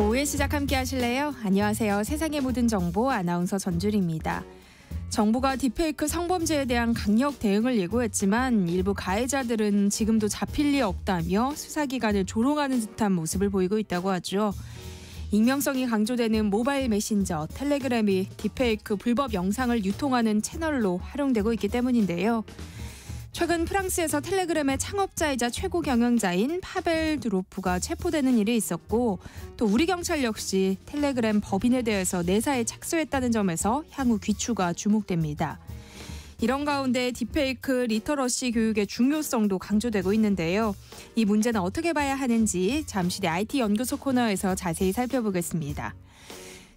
오후의 시작 함께 하실래요? 안녕하세요. 세상의 모든 정보 아나운서 전주리입니다. 정부가 딥페이크 성범죄에 대한 강력 대응을 예고했지만 일부 가해자들은 지금도 잡힐 리 없다며 수사기관을 조롱하는 듯한 모습을 보이고 있다고 하죠. 익명성이 강조되는 모바일 메신저 텔레그램이 딥페이크 불법 영상을 유통하는 채널로 활용되고 있기 때문인데요. 최근 프랑스에서 텔레그램의 창업자이자 최고 경영자인 파벨 드로프가 체포되는 일이 있었고, 또 우리 경찰 역시 텔레그램 법인에 대해서 내사에 착수했다는 점에서 향후 귀추가 주목됩니다. 이런 가운데 딥페이크 리터러시 교육의 중요성도 강조되고 있는데요. 이 문제는 어떻게 봐야 하는지 잠시 뒤 IT 연구소 코너에서 자세히 살펴보겠습니다.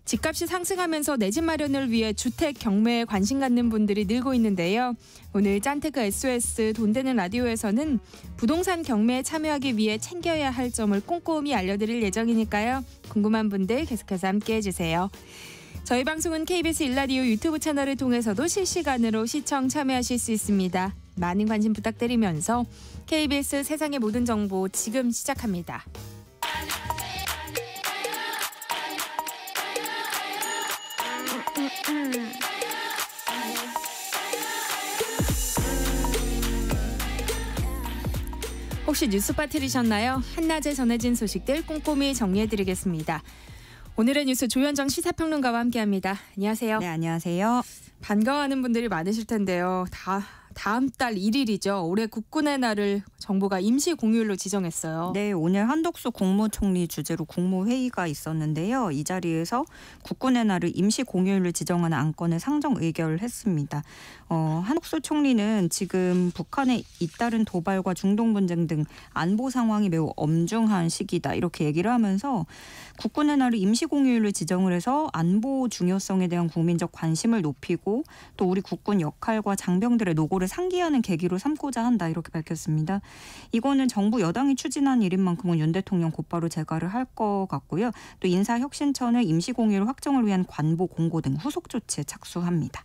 집값이 상승하면서 내 집 마련을 위해 주택 경매에 관심 갖는 분들이 늘고 있는데요. 오늘 짠테크 SOS 돈 되는 라디오에서는 부동산 경매에 참여하기 위해 챙겨야 할 점을 꼼꼼히 알려드릴 예정이니까요. 궁금한 분들 계속해서 함께해 주세요. 저희 방송은 KBS 1라디오 유튜브 채널을 통해서도 실시간으로 시청 참여하실 수 있습니다. 많은 관심 부탁드리면서 KBS 세상의 모든 정보 지금 시작합니다. 혹시 뉴스바 들으셨나요? 한낮에 전해진 소식들 꼼꼼히 정리해드리겠습니다. 오늘의 뉴스 조현정 시사평론가와 함께합니다. 안녕하세요. 네, 안녕하세요. 반가워하는 분들이 많으실 텐데요. 다음 달 1일이죠. 올해 국군의 날을 정부가 임시 공휴일로 지정했어요. 네, 오늘 한덕수 국무총리 주재로 국무회의가 있었는데요. 이 자리에서 국군의 날을 임시 공휴일로 지정하는 안건을 상정 의결했습니다. 한덕수 총리는 지금 북한에 잇따른 도발과 중동 분쟁 등 안보 상황이 매우 엄중한 시기다 이렇게 얘기를 하면서 국군의 날을 임시 공휴일로 지정을 해서 안보 중요성에 대한 국민적 관심을 높이고 또 우리 국군 역할과 장병들의 노고를 상기하는 계기로 삼고자 한다 이렇게 밝혔습니다. 이거는 정부 여당이 추진한 일인 만큼은 윤 대통령 곧바로 재가를 할 것 같고요. 또 인사혁신처는 임시공휴일 확정을 위한 관보 공고 등 후속 조치에 착수합니다.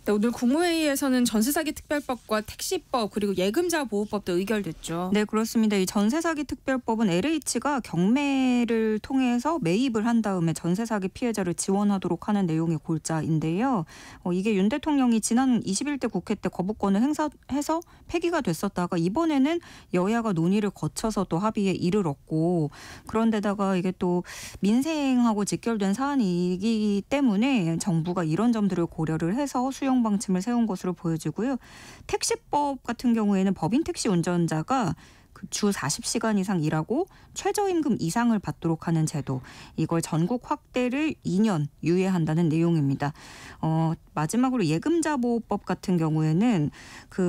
네, 오늘 국무회의에서는 전세사기 특별법과 택시법 그리고 예금자 보호법도 의결됐죠. 네, 그렇습니다. 이 전세사기 특별법은 LH가 경매를 통해서 매입을 한 다음에 전세사기 피해자를 지원하도록 하는 내용의 골자인데요. 이게 윤 대통령이 지난 21대 국회 때 거부권을 행사해서 폐기가 됐었다가 이번에는 여야가 논의를 거쳐서 또 합의에 이르렀고, 그런데다가 이게 또 민생하고 직결된 사안이기 때문에 정부가 이런 점들을 고려를 해서 수용 방침을 세운 것으로 보여지고요. 택시법 같은 경우에는 법인 택시 운전자가 주 40시간 이상 일하고 최저임금 이상을 받도록 하는 제도, 이걸 전국 확대를 2년 유예한다는 내용입니다. 마지막으로 예금자 보호법 같은 경우에는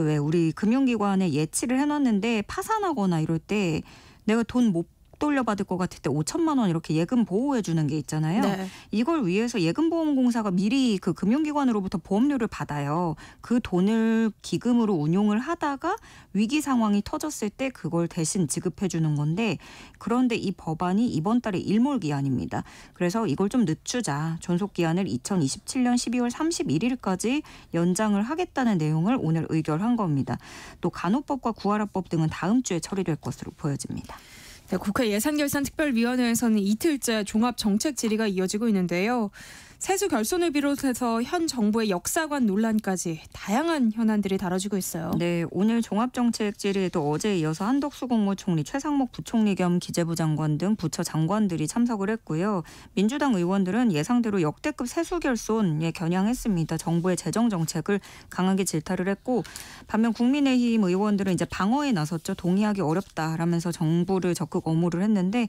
왜 우리 금융기관에 예치를 해놨는데 파산하거나 이럴 때 내가 돈 못 돌려받을 것 같을 때 5천만 원 이렇게 예금 보호해 주는 게 있잖아요. 네. 이걸 위해서 예금보험공사가 미리 그 금융기관으로부터 보험료를 받아요. 그 돈을 기금으로 운용을 하다가 위기 상황이 터졌을 때 그걸 대신 지급해 주는 건데, 그런데 이 법안이 이번 달에 일몰기한입니다. 그래서 이걸 좀 늦추자, 존속기한을 2027년 12월 31일까지 연장을 하겠다는 내용을 오늘 의결한 겁니다. 또 간호법과 구하라법 등은 다음 주에 처리될 것으로 보여집니다. 네, 국회 예산결산특별위원회에서는 이틀째 종합정책 질의가 이어지고 있는데요. 세수 결손을 비롯해서 현 정부의 역사관 논란까지 다양한 현안들이 다뤄지고 있어요. 네, 오늘 종합정책 질의에도 어제에 이어서 한덕수 국무총리, 최상목 부총리 겸 기재부 장관 등 부처 장관들이 참석을 했고요. 민주당 의원들은 예상대로 역대급 세수 결손에 겨냥했습니다. 정부의 재정 정책을 강하게 질타를 했고, 반면 국민의힘 의원들은 이제 방어에 나섰죠. 동의하기 어렵다라면서 정부를 적극 엄호를 했는데,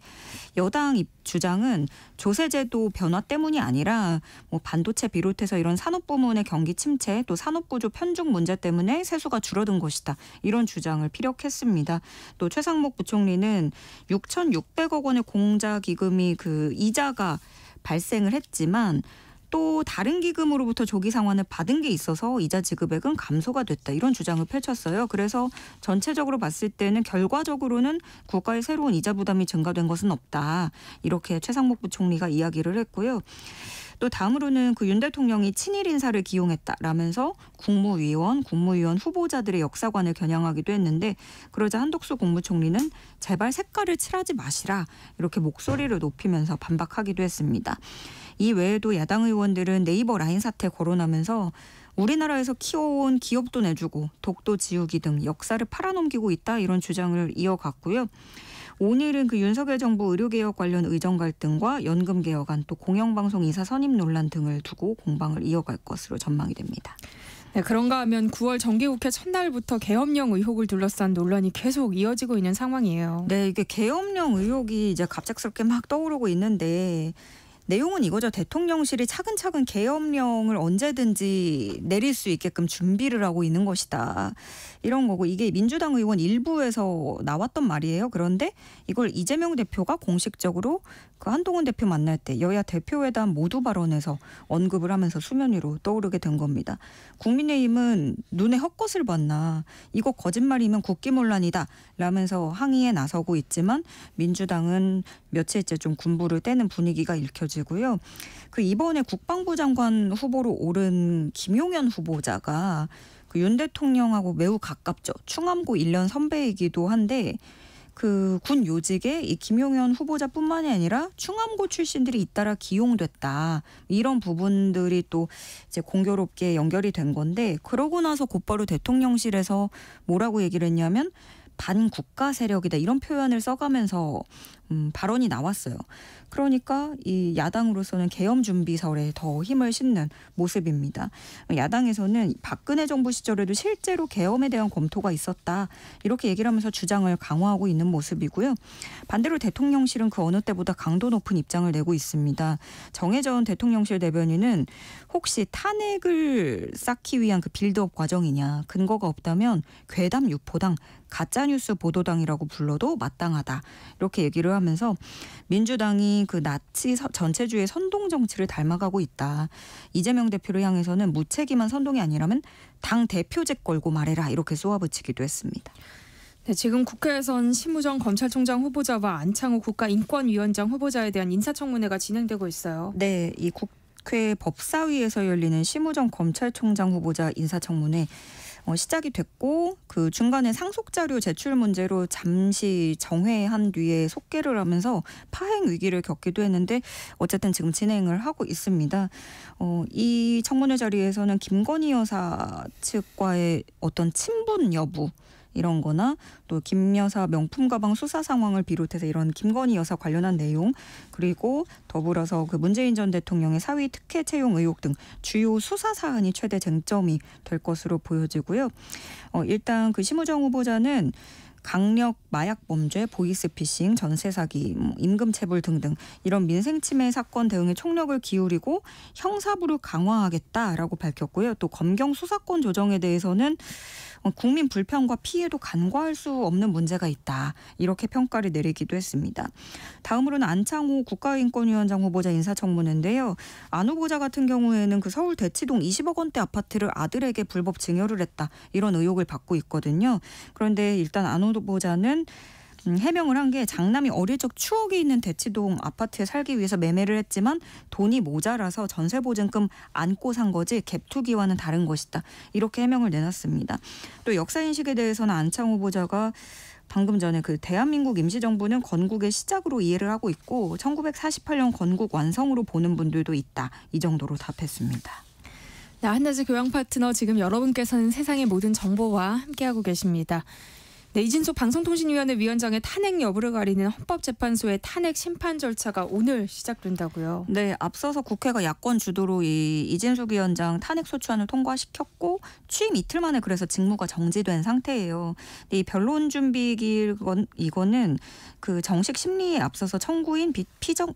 여당 주장은 조세제도 변화 때문이 아니라 반도체 비롯해서 이런 산업 부문의 경기 침체, 또 산업구조 편중 문제 때문에 세수가 줄어든 것이다, 이런 주장을 피력했습니다. 또 최상목 부총리는 6,600억 원의 공자기금이 이자가 발생을 했지만 또 다른 기금으로부터 조기 상환을 받은 게 있어서 이자 지급액은 감소가 됐다, 이런 주장을 펼쳤어요. 그래서 전체적으로 봤을 때는 결과적으로는 국가의 새로운 이자 부담이 증가된 것은 없다, 이렇게 최상목 부총리가 이야기를 했고요. 또 다음으로는 그 윤 대통령이 친일 인사를 기용했다라면서 국무위원 후보자들의 역사관을 겨냥하기도 했는데 그러자 한덕수 국무총리는 제발 색깔을 칠하지 마시라 이렇게 목소리를 높이면서 반박하기도 했습니다. 이 외에도 야당 의원들은 네이버 라인 사태 거론하면서 우리나라에서 키워온 기업도 내주고 독도 지우기 등 역사를 팔아넘기고 있다 이런 주장을 이어갔고요. 오늘은 그 윤석열 정부 의료개혁 관련 의정 갈등과 연금 개혁안 또 공영방송 이사 선임 논란 등을 두고 공방을 이어갈 것으로 전망이 됩니다. 네, 그런가 하면 9월 정기국회 첫날부터 계엄령 의혹을 둘러싼 논란이 계속 이어지고 있는 상황이에요. 네, 이게 계엄령 의혹이 이제 갑작스럽게 막 떠오르고 있는데 내용은 이거죠. 대통령실이 차근차근 계엄령을 언제든지 내릴 수 있게끔 준비를 하고 있는 것이다. 이런 거고 이게 민주당 의원 일부에서 나왔던 말이에요. 그런데 이걸 이재명 대표가 공식적으로 그 한동훈 대표 만날 때 여야 대표회담 모두 발언에서 언급을 하면서 수면 위로 떠오르게 된 겁니다. 국민의힘은 눈에 헛것을 봤나 이거 거짓말이면 국기문란이다 라면서 항의에 나서고 있지만 민주당은 며칠째 좀 군부를 떼는 분위기가 읽혀지고요. 그 이번에 국방부 장관 후보로 오른 김용현 후보자가 그 윤 대통령하고 매우 가깝죠. 충암고 1년 선배이기도 한데 그 군 요직에 이 김용현 후보자뿐만이 아니라 충암고 출신들이 잇따라 기용됐다. 이런 부분들이 또 이제 공교롭게 연결이 된 건데 그러고 나서 곧바로 대통령실에서 뭐라고 얘기를 했냐면 반국가 세력이다 이런 표현을 써가면서 발언이 나왔어요. 그러니까 이 야당으로서는 계엄 준비설에 더 힘을 싣는 모습입니다. 야당에서는 박근혜 정부 시절에도 실제로 계엄에 대한 검토가 있었다. 이렇게 얘기를 하면서 주장을 강화하고 있는 모습이고요. 반대로 대통령실은 그 어느 때보다 강도 높은 입장을 내고 있습니다. 정혜전 대통령실 대변인은 혹시 탄핵을 쌓기 위한 그 빌드업 과정이냐. 근거가 없다면 괴담 유포당 가짜뉴스 보도당이라고 불러도 마땅하다. 이렇게 얘기를 하면서 민주당이 그 나치 전체주의 선동 정치를 닮아가고 있다. 이재명 대표를 향해서는 무책임한 선동이 아니라면 당 대표직 걸고 말해라. 이렇게 쏘아붙이기도 했습니다. 네, 지금 국회에선 심우정 검찰총장 후보자와 안창호 국가인권위원장 후보자에 대한 인사청문회가 진행되고 있어요. 네, 이 국회 법사위에서 열리는 심우정 검찰총장 후보자 인사청문회 시작이 됐고 그 중간에 상속자료 제출 문제로 잠시 정회한 뒤에 속개를 하면서 파행 위기를 겪기도 했는데 어쨌든 지금 진행을 하고 있습니다. 이 청문회 자리에서는 김건희 여사 측과의 어떤 친분 여부 이런 거나 또 김 여사 명품 가방 수사 상황을 비롯해서 이런 김건희 여사 관련한 내용 그리고 더불어서 그 문재인 전 대통령의 사위 특혜 채용 의혹 등 주요 수사 사안이 최대 쟁점이 될 것으로 보여지고요. 일단 그 심우정 후보자는 강력 마약 범죄, 보이스피싱, 전세 사기, 임금 체불 등등 이런 민생 침해 사건 대응에 총력을 기울이고 형사부를 강화하겠다라고 밝혔고요. 또 검경 수사권 조정에 대해서는 국민 불편과 피해도 간과할 수 없는 문제가 있다. 이렇게 평가를 내리기도 했습니다. 다음으로는 안창호 국가인권위원장 후보자 인사청문회인데요. 안 후보자 같은 경우에는 그 서울 대치동 20억 원대 아파트를 아들에게 불법 증여를 했다. 이런 의혹을 받고 있거든요. 그런데 일단 안 후보자는 해명을 한 게 장남이 어릴 적 추억이 있는 대치동 아파트에 살기 위해서 매매를 했지만 돈이 모자라서 전세보증금 안고 산 거지 갭 투기와는 다른 것이다. 이렇게 해명을 내놨습니다. 또 역사인식에 대해서는 안창호 후보자가 방금 전에 그 대한민국 임시정부는 건국의 시작으로 이해를 하고 있고 1948년 건국 완성으로 보는 분들도 있다. 이 정도로 답했습니다. 네, 한낮의 교양 파트너 지금 여러분께서는 세상의 모든 정보와 함께하고 계십니다. 네, 이진숙 방송통신위원회 위원장의 탄핵 여부를 가리는 헌법재판소의 탄핵 심판 절차가 오늘 시작된다고요. 네, 앞서서 국회가 야권 주도로 이 이진숙 위원장 탄핵 소추안을 통과시켰고 취임 이틀 만에 그래서 직무가 정지된 상태예요. 이 변론 준비기일 이거는 그 정식 심리에 앞서서 청구인,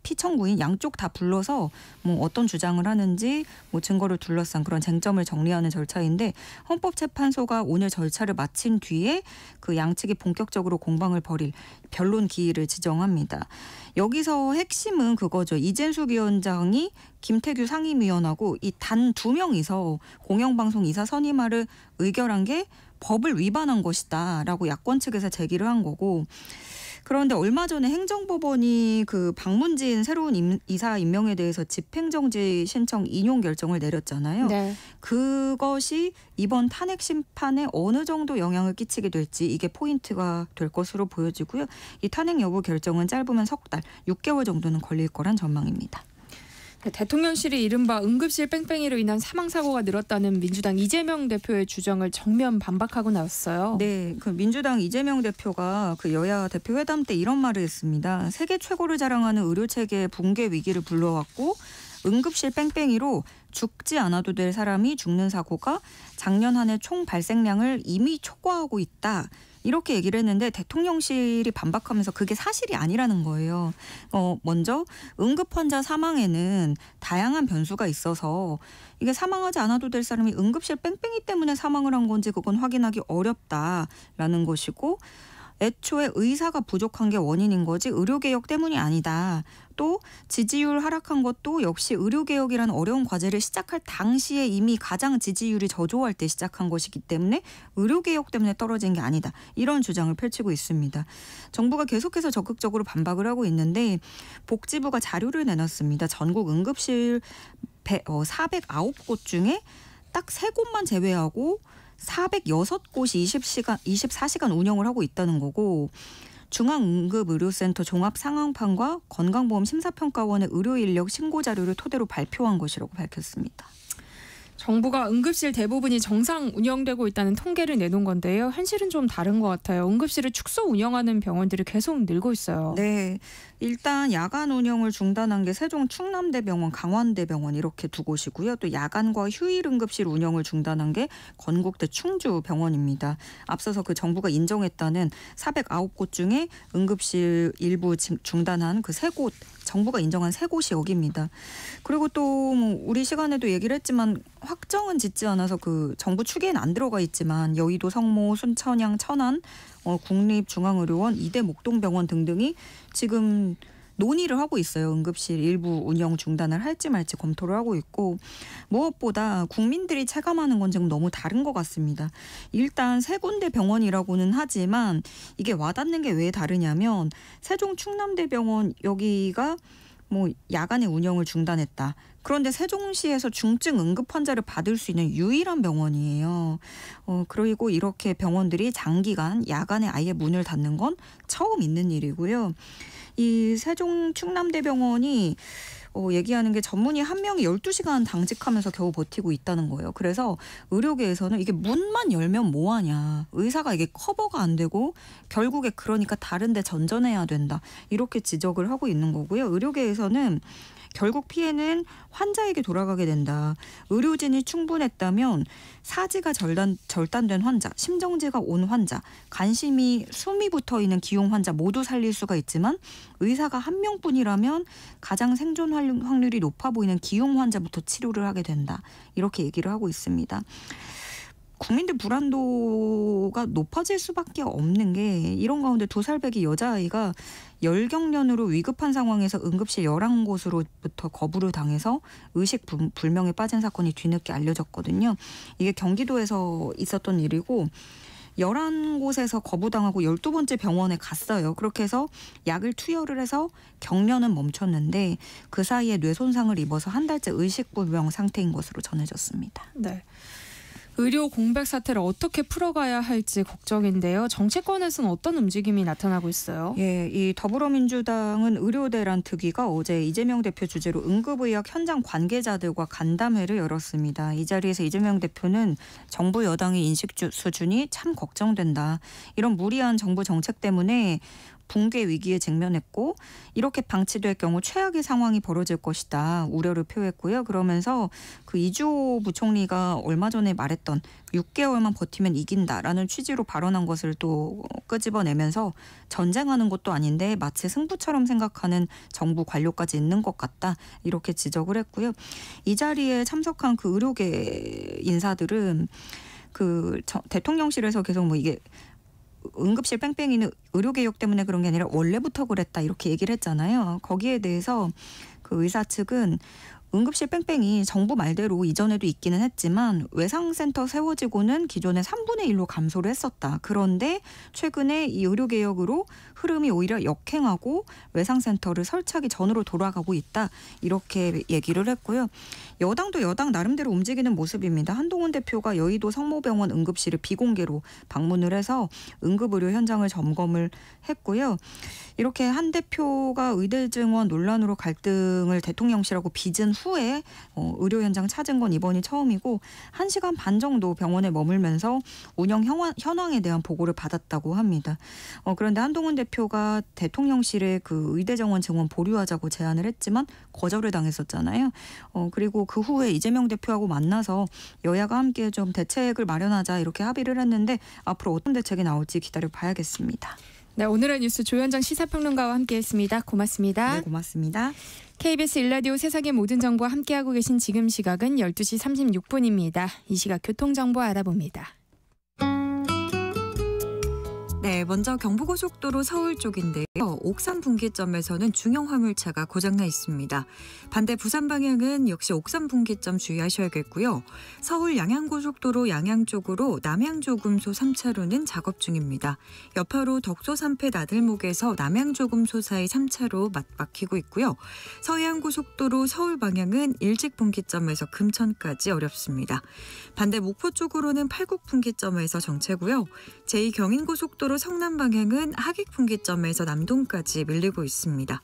피청구인 양쪽 다 불러서 뭐 어떤 주장을 하는지 뭐 증거를 둘러싼 그런 쟁점을 정리하는 절차인데 헌법재판소가 오늘 절차를 마친 뒤에 그 양측이 본격적으로 공방을 벌일 변론 기일을 지정합니다. 여기서 핵심은 그거죠. 이진숙 위원장이 김태규 상임위원하고 이 단 2명이서 공영방송 이사 선임하를 의결한 게 법을 위반한 것이다라고 야권 측에서 제기를 한 거고 그런데 얼마 전에 행정법원이 그 박문진 새로운 이사 임명에 대해서 집행정지 신청 인용 결정을 내렸잖아요. 네. 그것이 이번 탄핵 심판에 어느 정도 영향을 끼치게 될지 이게 포인트가 될 것으로 보여지고요. 이 탄핵 여부 결정은 짧으면 석 달, 6개월 정도는 걸릴 거란 전망입니다. 네, 대통령실이 이른바 응급실 뺑뺑이로 인한 사망사고가 늘었다는 민주당 이재명 대표의 주장을 정면 반박하고 나왔어요. 네, 그 민주당 이재명 대표가 그 여야 대표 회담 때 이런 말을 했습니다. 세계 최고를 자랑하는 의료체계의 붕괴 위기를 불러왔고 응급실 뺑뺑이로 죽지 않아도 될 사람이 죽는 사고가 작년 한 해 총 발생량을 이미 초과하고 있다. 이렇게 얘기를 했는데 대통령실이 반박하면서 그게 사실이 아니라는 거예요. 먼저 응급 환자 사망에는 다양한 변수가 있어서 이게 사망하지 않아도 될 사람이 응급실 뺑뺑이 때문에 사망을 한 건지 그건 확인하기 어렵다라는 것이고 애초에 의사가 부족한 게 원인인 거지 의료개혁 때문이 아니다. 또 지지율 하락한 것도 역시 의료개혁이라는 어려운 과제를 시작할 당시에 이미 가장 지지율이 저조할 때 시작한 것이기 때문에 의료개혁 때문에 떨어진 게 아니다. 이런 주장을 펼치고 있습니다. 정부가 계속해서 적극적으로 반박을 하고 있는데 복지부가 자료를 내놨습니다. 전국 응급실 409곳 중에 딱 3곳만 제외하고 406곳이 24시간 운영을 하고 있다는 거고 중앙응급의료센터 종합상황판과 건강보험심사평가원의 의료인력 신고 자료를 토대로 발표한 것이라고 밝혔습니다. 정부가 응급실 대부분이 정상 운영되고 있다는 통계를 내놓은 건데요. 현실은 좀 다른 것 같아요. 응급실을 축소 운영하는 병원들이 계속 늘고 있어요. 네, 일단 야간 운영을 중단한 게 세종 충남대병원, 강원대병원 이렇게 두 곳이고요. 또 야간과 휴일 응급실 운영을 중단한 게 건국대 충주병원입니다. 앞서서 그 정부가 인정했다는 409곳 중에 응급실 일부 중단한 그 3곳, 정부가 인정한 3곳이 여기입니다. 그리고 또 뭐 우리 시간에도 얘기를 했지만 확정은 짓지 않아서 그 정부 추계에는 안 들어가 있지만 여의도, 성모, 순천향, 천안, 국립중앙의료원, 이대 목동병원 등등이 지금 논의를 하고 있어요. 응급실 일부 운영 중단을 할지 말지 검토를 하고 있고 무엇보다 국민들이 체감하는 건 지금 너무 다른 것 같습니다. 일단 3군데 병원이라고는 하지만 이게 와닿는 게 왜 다르냐면 세종 충남대병원 여기가 뭐 야간에 운영을 중단했다. 그런데 세종시에서 중증 응급 환자를 받을 수 있는 유일한 병원이에요. 그리고 이렇게 병원들이 장기간 야간에 아예 문을 닫는 건 처음 있는 일이고요. 이 세종 충남대병원이 얘기하는 게 전문의 한 명이 12시간 당직하면서 겨우 버티고 있다는 거예요. 그래서 의료계에서는 이게 문만 열면 뭐하냐. 의사가 이게 커버가 안 되고 결국에 그러니까 다른 데 전전해야 된다. 이렇게 지적을 하고 있는 거고요. 의료계에서는 결국 피해는 환자에게 돌아가게 된다. 의료진이 충분했다면 사지가 절단된 환자, 심정지가 온 환자, 숨이 붙어있는 기용 환자 모두 살릴 수가 있지만 의사가 한 명뿐이라면 가장 생존 확률이 높아 보이는 기용 환자부터 치료를 하게 된다. 이렇게 얘기를 하고 있습니다. 국민들 불안도가 높아질 수밖에 없는 게 이런 가운데 2살배기 여자아이가 열경련으로 위급한 상황에서 응급실 11곳으로부터 거부를 당해서 의식 불명에 빠진 사건이 뒤늦게 알려졌거든요. 이게 경기도에서 있었던 일이고 11곳에서 거부당하고 12번째 병원에 갔어요. 그렇게 해서 약을 투여를 해서 경련은 멈췄는데 그 사이에 뇌 손상을 입어서 한 달째 의식불명 상태인 것으로 전해졌습니다. 네. 의료 공백 사태를 어떻게 풀어가야 할지 걱정인데요. 정치권에서는 어떤 움직임이 나타나고 있어요? 예, 이 더불어민주당은 의료대란 특위가 어제 이재명 대표 주재로 응급의학 현장 관계자들과 간담회를 열었습니다. 이 자리에서 이재명 대표는 정부 여당의 인식 수준이 참 걱정된다. 이런 무리한 정부 정책 때문에 붕괴 위기에 직면했고 이렇게 방치될 경우 최악의 상황이 벌어질 것이다. 우려를 표했고요. 그러면서 그 이주호 부총리가 얼마 전에 말했던 6개월만 버티면 이긴다라는 취지로 발언한 것을 또 끄집어내면서 전쟁하는 것도 아닌데 마치 승부처럼 생각하는 정부 관료까지 있는 것 같다. 이렇게 지적을 했고요. 이 자리에 참석한 그 의료계 인사들은 그 대통령실에서 계속 뭐 이게 응급실 뺑뺑이는 의료개혁 때문에 그런 게 아니라 원래부터 그랬다 이렇게 얘기를 했잖아요. 거기에 대해서 그 의사 측은 응급실 뺑뺑이 정부 말대로 이전에도 있기는 했지만 외상센터 세워지고는 기존의 3분의 1로 감소를 했었다. 그런데 최근에 이 의료개혁으로 흐름이 오히려 역행하고 외상센터를 설치하기 전으로 돌아가고 있다. 이렇게 얘기를 했고요. 여당도 여당 나름대로 움직이는 모습입니다. 한동훈 대표가 여의도 성모병원 응급실을 비공개로 방문을 해서 응급의료 현장을 점검을 했고요. 이렇게 한 대표가 의대 증원 논란으로 갈등을 대통령실하고 빚은 후에 의료 현장 찾은 건 이번이 처음이고 1시간 반 정도 병원에 머물면서 운영 현황에 대한 보고를 받았다고 합니다. 그런데 한동훈 대표가 대통령실에 그 의대 정원 증원 보류하자고 제안을 했지만 거절을 당했었잖아요. 그리고 그 후에 이재명 대표하고 만나서 여야가 함께 좀 대책을 마련하자 이렇게 합의를 했는데 앞으로 어떤 대책이 나올지 기다려 봐야겠습니다. 네, 오늘의 뉴스 조현정 시사평론가와 함께했습니다. 고맙습니다. 네, 고맙습니다. KBS 1라디오 세상의 모든 정보와 함께하고 계신 지금 시각은 12시 36분입니다. 이 시각 교통정보 알아봅니다. 네, 먼저 경부고속도로 서울 쪽인데요. 옥산 분기점에서는 중형 화물차가 고장나 있습니다. 반대 부산 방향은 역시 옥산 분기점 주의하셔야겠고요. 서울 양양고속도로 양양 쪽으로 남양조금소 3차로는 작업 중입니다. 여파로 덕소 3패 나들목에서 남양조금소 사이 3차로 막히고 있고요. 서해안고속도로 서울 방향은 일직 분기점에서 금천까지 어렵습니다. 반대 목포 쪽으로는 팔곡 분기점에서 정체고요. 제2경인고속도로 성남 방향은 하객 분기점에서 남동까지 밀리고 있습니다.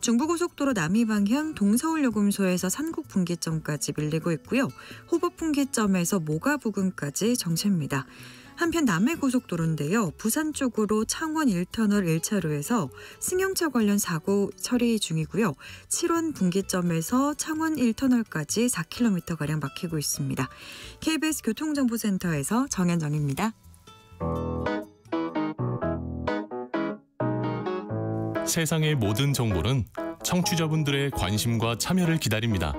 중부고속도로 남이 방향 동서울요금소에서 산곡 분기점까지 밀리고 있고요. 호법 분기점에서 모가 부근까지 정체입니다. 한편 남해고속도로인데요. 부산 쪽으로 창원 1터널 1차로에서 승용차 관련 사고 처리 중이고요. 7원 분기점에서 창원 1터널까지 4km가량 막히고 있습니다. KBS 교통정보센터에서 정현정입니다. 세상의 모든 정보는 청취자분들의 관심과 참여를 기다립니다.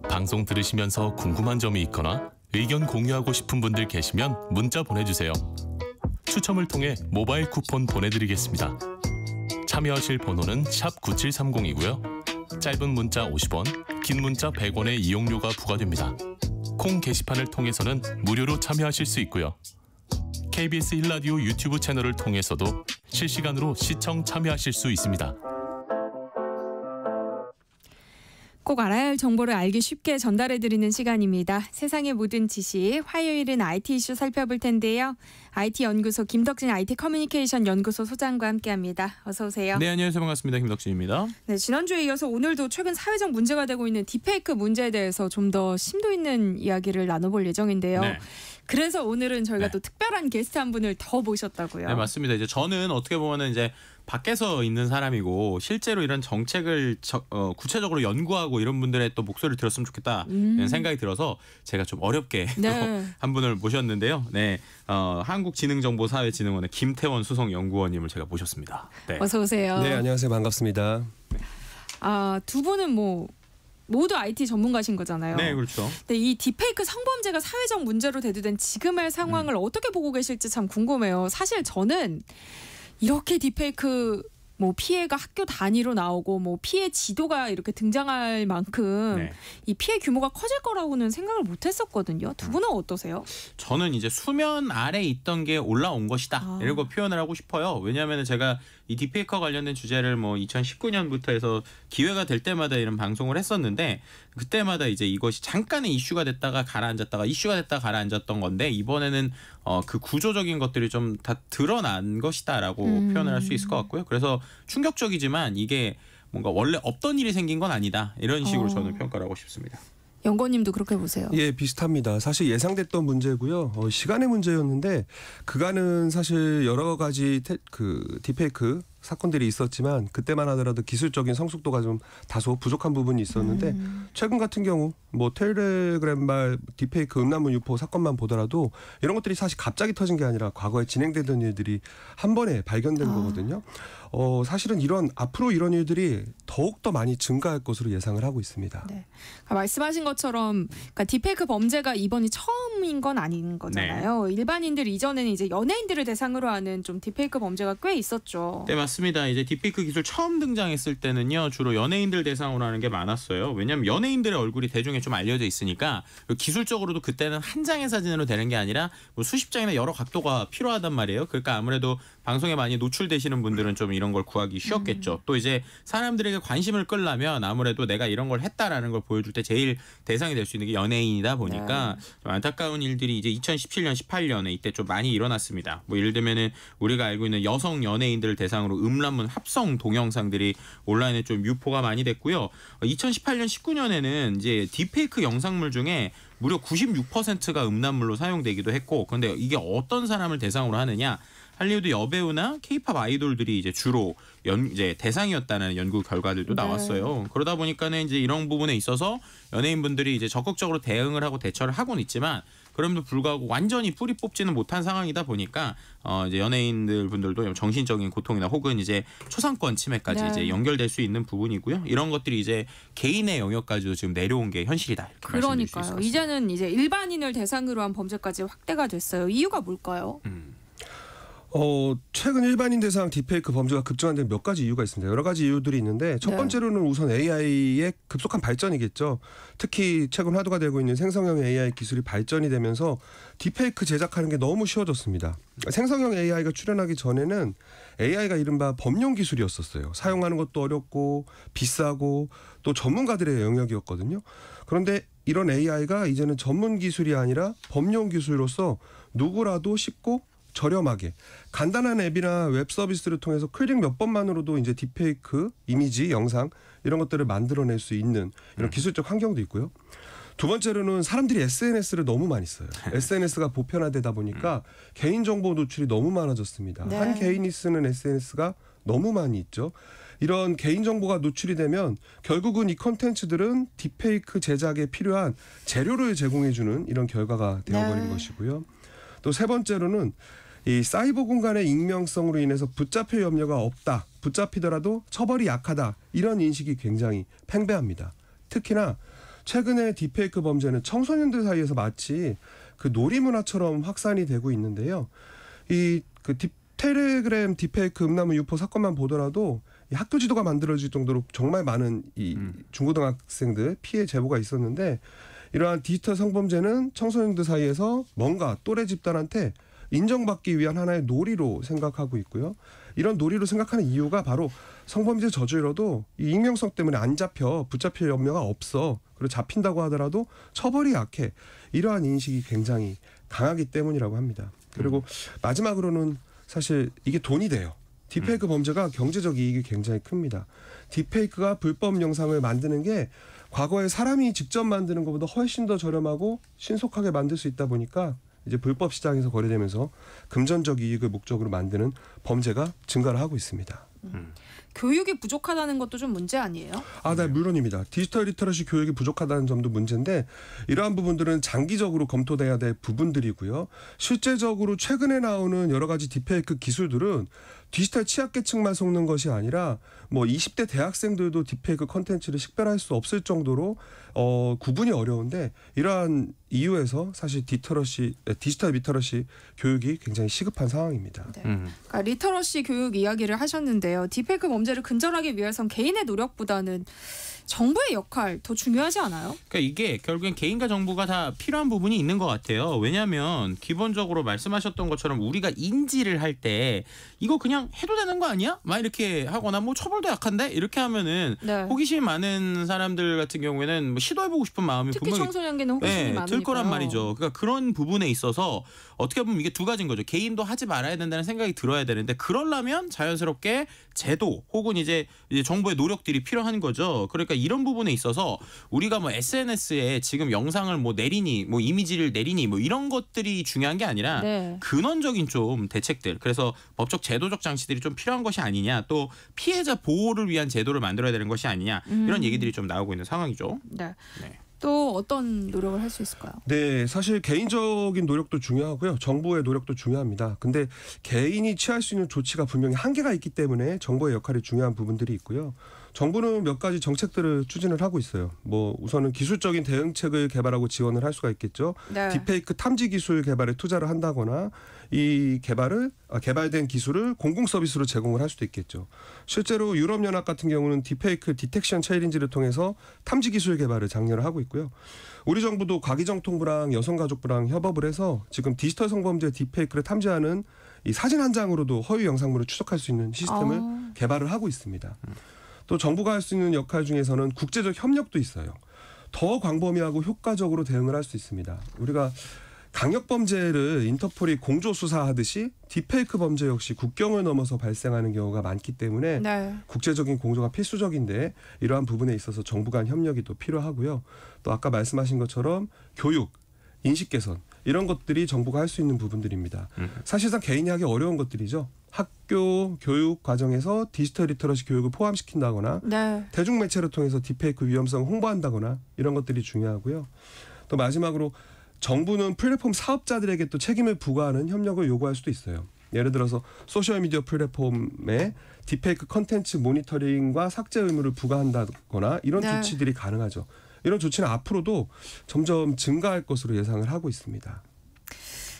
방송 들으시면서 궁금한 점이 있거나 의견 공유하고 싶은 분들 계시면 문자 보내주세요. 추첨을 통해 모바일 쿠폰 보내드리겠습니다. 참여하실 번호는 샵 9730이고요. 짧은 문자 50원, 긴 문자 100원의 이용료가 부과됩니다. 콩 게시판을 통해서는 무료로 참여하실 수 있고요. KBS 1라디오 유튜브 채널을 통해서도 실시간으로 시청 참여하실 수 있습니다. 꼭 알아야 할 정보를 알기 쉽게 전달해드리는 시간입니다. 세상의 모든 지식, 화요일은 IT 이슈 살펴볼 텐데요. IT연구소 김덕진 IT 커뮤니케이션 연구소 소장과 함께합니다. 어서 오세요. 네, 안녕하세요. 반갑습니다. 김덕진입니다. 네, 지난주에 이어서 오늘도 최근 사회적 문제가 되고 있는 딥페이크 문제에 대해서 좀 더 심도 있는 이야기를 나눠볼 예정인데요. 네. 그래서 오늘은 저희가 네. 또 특별한 게스트 한 분을 더 모셨다고요. 네, 맞습니다. 이제 저는 어떻게 보면은 이제 밖에서 있는 사람이고 실제로 이런 정책을 구체적으로 연구하고 이런 분들의 또 목소리를 들었으면 좋겠다 이런 생각이 들어서 제가 좀 어렵게 네. 한 분을 모셨는데요. 네, 한국지능정보사회진흥원의 김태원 수석연구원님을 제가 모셨습니다. 네. 어서 오세요. 네, 안녕하세요. 반갑습니다. 두 분은 모두 IT 전문가신 거잖아요. 네, 그렇죠. 근데 이 딥페이크 성범죄가 사회적 문제로 대두된 지금의 상황을 어떻게 보고 계실지 참 궁금해요. 사실 저는 이렇게 딥페이크 피해가 학교 단위로 나오고 피해 지도가 이렇게 등장할 만큼 네. 이 피해 규모가 커질 거라고는 생각을 못했었거든요. 두 분은 어떠세요? 저는 이제 수면 아래 있던 게 올라온 것이다 이런 거 표현을 하고 싶어요. 왜냐하면 제가 이 딥페이크와 관련된 주제를 2019년부터 해서 기회가 될 때마다 이런 방송을 했었는데 그때마다 이제 이것이 잠깐의 이슈가 됐다가 가라앉았다가 이슈가 됐다가 가라앉았던 건데 이번에는 그 구조적인 것들이 좀 다 드러난 것이다라고 표현을 할 수 있을 것 같고요. 그래서 충격적이지만 이게 뭔가 원래 없던 일이 생긴 건 아니다 이런 식으로 저는 평가를 하고 싶습니다. 연구원님도 그렇게 보세요. 예, 비슷합니다. 사실 예상됐던 문제고요. 시간의 문제였는데 그간은 사실 여러 가지 딥페이크 사건들이 있었지만 그때만 하더라도 기술적인 성숙도가 좀 다소 부족한 부분이 있었는데 최근 같은 경우 텔레그램발 딥페이크 음란물 유포 사건만 보더라도 이런 것들이 사실 갑자기 터진 게 아니라 과거에 진행되던 일들이 한 번에 발견된 거거든요. 사실은 앞으로 이런 일들이 더욱더 많이 증가할 것으로 예상을 하고 있습니다. 네. 말씀하신 것처럼 딥페이크 범죄가 이번이 처음인 건 아닌 거잖아요. 네. 일반인들 이전에는 이제 연예인들을 대상으로 하는 좀 딥페이크 범죄가 꽤 있었죠. 네, 맞습니다. 맞습니다. 이제 딥페이크 기술 처음 등장했을 때는요, 주로 연예인들 대상으로 하는 게 많았어요. 왜냐하면 연예인들의 얼굴이 대중에 좀 알려져 있으니까 기술적으로도 그때는 한 장의 사진으로 되는 게 아니라 뭐 수십 장이나 여러 각도가 필요하단 말이에요. 그러니까 아무래도 방송에 많이 노출되시는 분들은 좀 이런 걸 구하기 쉬웠겠죠. 또 이제 사람들에게 관심을 끌려면 아무래도 내가 이런 걸 했다라는 걸 보여줄 때 제일 대상이 될 수 있는 게 연예인이다 보니까 좀 안타까운 일들이 이제 2017년, 18년에 이때 좀 많이 일어났습니다. 뭐 예를 들면은 우리가 알고 있는 여성 연예인들을 대상으로 음란문 합성 동영상들이 온라인에 좀 유포가 많이 됐고요. 2018년, 19년에는 이제 딥페이크 영상물 중에 무려 96%가 음란물로 사용되기도 했고, 그런데 이게 어떤 사람을 대상으로 하느냐? 할리우드 여배우나 케이팝 아이돌들이 이제 주로 이제 대상이었다는 연구 결과들도 나왔어요. 그러다 보니까는 이제 이런 부분에 있어서 연예인분들이 이제 적극적으로 대응을 하고 대처를 하고는 있지만, 그럼에도 불구하고 완전히 뿌리 뽑지는 못한 상황이다 보니까 이제 연예인들 분들도 정신적인 고통이나 혹은 이제 초상권 침해까지 이제 연결될 수 있는 부분이고요. 이런 것들이 이제 개인의 영역까지도 지금 내려온 게 현실이다. 이렇게 말씀드릴 수 있을 것 그러니까요. 같습니다. 이제는 이제 일반인을 대상으로 한 범죄까지 확대가 됐어요. 이유가 뭘까요? 최근 일반인 대상 딥페이크 범죄가 급증한 데 몇 가지 이유가 있습니다. 여러 가지 이유들이 있는데 첫 번째로는 우선 AI의 급속한 발전이겠죠. 특히 최근 화두가 되고 있는 생성형 AI 기술이 발전이 되면서 딥페이크 제작하는 게 너무 쉬워졌습니다. 생성형 AI가 출현하기 전에는 AI가 이른바 범용 기술이었었어요. 사용하는 것도 어렵고 비싸고 또 전문가들의 영역이었거든요. 그런데 이런 AI가 이제는 전문 기술이 아니라 범용 기술로서 누구라도 쉽고 저렴하게 간단한 앱이나 웹 서비스를 통해서 클릭 몇 번만으로도 이제 딥페이크 이미지, 영상 이런 것들을 만들어낼 수 있는 이런 기술적 환경도 있고요. 두 번째로는 사람들이 SNS를 너무 많이 써요. SNS가 보편화되다 보니까 개인정보 노출이 너무 많아졌습니다. 한 개인이 쓰는 SNS가 너무 많이 있죠. 이런 개인정보가 노출이 되면 결국은 이 콘텐츠들은 딥페이크 제작에 필요한 재료를 제공해주는 이런 결과가 되어버린 것이고요. 또 세 번째로는 이 사이버 공간의 익명성으로 인해서 붙잡힐 염려가 없다. 붙잡히더라도 처벌이 약하다. 이런 인식이 굉장히 팽배합니다. 특히나 최근에 딥페이크 범죄는 청소년들 사이에서 마치 그 놀이 문화처럼 확산이 되고 있는데요. 이 그 텔레그램 딥페이크 음란물 유포 사건만 보더라도 이 학교 지도가 만들어질 정도로 정말 많은 이 중고등학생들 피해 제보가 있었는데, 이러한 디지털 성범죄는 청소년들 사이에서 뭔가 또래 집단한테 인정받기 위한 하나의 놀이로 생각하고 있고요. 이런 놀이로 생각하는 이유가 바로 성범죄 저질러도 이 익명성 때문에 안 잡혀, 붙잡힐 염려가 없어. 그리고 잡힌다고 하더라도 처벌이 약해. 이러한 인식이 굉장히 강하기 때문이라고 합니다. 그리고 마지막으로는 사실 이게 돈이 돼요. 딥페이크 범죄가 경제적 이익이 굉장히 큽니다. 딥페이크가 불법 영상을 만드는 게 과거에 사람이 직접 만드는 것보다 훨씬 더 저렴하고 신속하게 만들 수 있다 보니까 이제 불법 시장에서 거래되면서 금전적 이익을 목적으로 만드는 범죄가 증가를 하고 있습니다. 교육이 부족하다는 것도 좀 문제 아니에요? 네, 물론입니다. 디지털 리터러시 교육이 부족하다는 점도 문제인데, 이러한 부분들은 장기적으로 검토돼야 될 부분들이고요. 실제적으로 최근에 나오는 여러 가지 딥페이크 기술들은 디지털 취약계층만 속는 것이 아니라 뭐 20대 대학생들도 딥페이크 컨텐츠를 식별할 수 없을 정도로 구분이 어려운데, 이러한 이유에서 사실 디지털 리터러시 교육이 굉장히 시급한 상황입니다. 네. 그러니까 리터러시 교육 이야기를 하셨는데요. 딥페이크 범죄를 근절하기 위해선 개인의 노력보다는 정부의 역할 더 중요하지 않아요? 그러니까 이게 결국엔 개인과 정부가 다 필요한 부분이 있는 것 같아요. 왜냐하면 기본적으로 말씀하셨던 것처럼 우리가 인지를 할 때 이거 그냥 해도 되는 거 아니야? 막 이렇게 하거나 뭐 처벌도 약한데? 이렇게 하면은 호기심이 많은 사람들 같은 경우에는 뭐 시도해보고 싶은 마음이 특히 분명히 청소년기는 호기심이 많으니까요. 들 거란 말이죠. 그러니까 그런 부분에 있어서 어떻게 보면 이게 두 가지인 거죠. 개인도 하지 말아야 된다는 생각이 들어야 되는데, 그러려면 자연스럽게 제도 혹은 이제 정부의 노력들이 필요한 거죠. 그러니까 이런 부분에 있어서 우리가 뭐 SNS에 지금 영상을 뭐 내리니 뭐 이미지를 내리니 뭐 이런 것들이 중요한 게 아니라 근원적인 좀 대책들, 그래서 법적 제도적 장치들이 좀 필요한 것이 아니냐, 또 피해자 보호를 위한 제도를 만들어야 되는 것이 아니냐, 이런 얘기들이 좀 나오고 있는 상황이죠. 네. 또 어떤 노력을 할 수 있을까요? 네, 사실 개인적인 노력도 중요하고요. 정부의 노력도 중요합니다. 근데 개인이 취할 수 있는 조치가 분명히 한계가 있기 때문에 정부의 역할이 중요한 부분들이 있고요. 정부는 몇 가지 정책들을 추진을 하고 있어요. 뭐 우선은 기술적인 대응책을 개발하고 지원을 할 수가 있겠죠. 네. 딥페이크 탐지 기술 개발에 투자를 한다거나 이 개발된 기술을 공공 서비스로 제공을 할 수도 있겠죠. 실제로 유럽연합 같은 경우는 딥페이크 디텍션 챌린지를 통해서 탐지 기술 개발을 장려를 하고 있고요. 우리 정부도 과기정통부랑 여성가족부랑 협업을 해서 지금 디지털 성범죄 딥페이크를 탐지하는 이 사진 한 장으로도 허위 영상물을 추적할 수 있는 시스템을 개발을 하고 있습니다. 또 정부가 할 수 있는 역할 중에서는 국제적 협력도 있어요. 더 광범위하고 효과적으로 대응을 할 수 있습니다. 우리가 강력범죄를 인터폴이 공조 수사하듯이 딥페이크 범죄 역시 국경을 넘어서 발생하는 경우가 많기 때문에 네. 국제적인 공조가 필수적인데 이러한 부분에 있어서 정부 간 협력이 또 필요하고요. 또 아까 말씀하신 것처럼 교육, 인식 개선 이런 것들이 정부가 할 수 있는 부분들입니다. 사실상 개인이 하기 어려운 것들이죠. 학교 교육 과정에서 디지털 리터러시 교육을 포함시킨다거나 네. 대중매체를 통해서 딥페이크 위험성을 홍보한다거나 이런 것들이 중요하고요. 또 마지막으로 정부는 플랫폼 사업자들에게 또 책임을 부과하는 협력을 요구할 수도 있어요. 예를 들어서 소셜미디어 플랫폼에 딥페이크 컨텐츠 모니터링과 삭제 의무를 부과한다거나 이런 네. 조치들이 가능하죠. 이런 조치는 앞으로도 점점 증가할 것으로 예상을 하고 있습니다.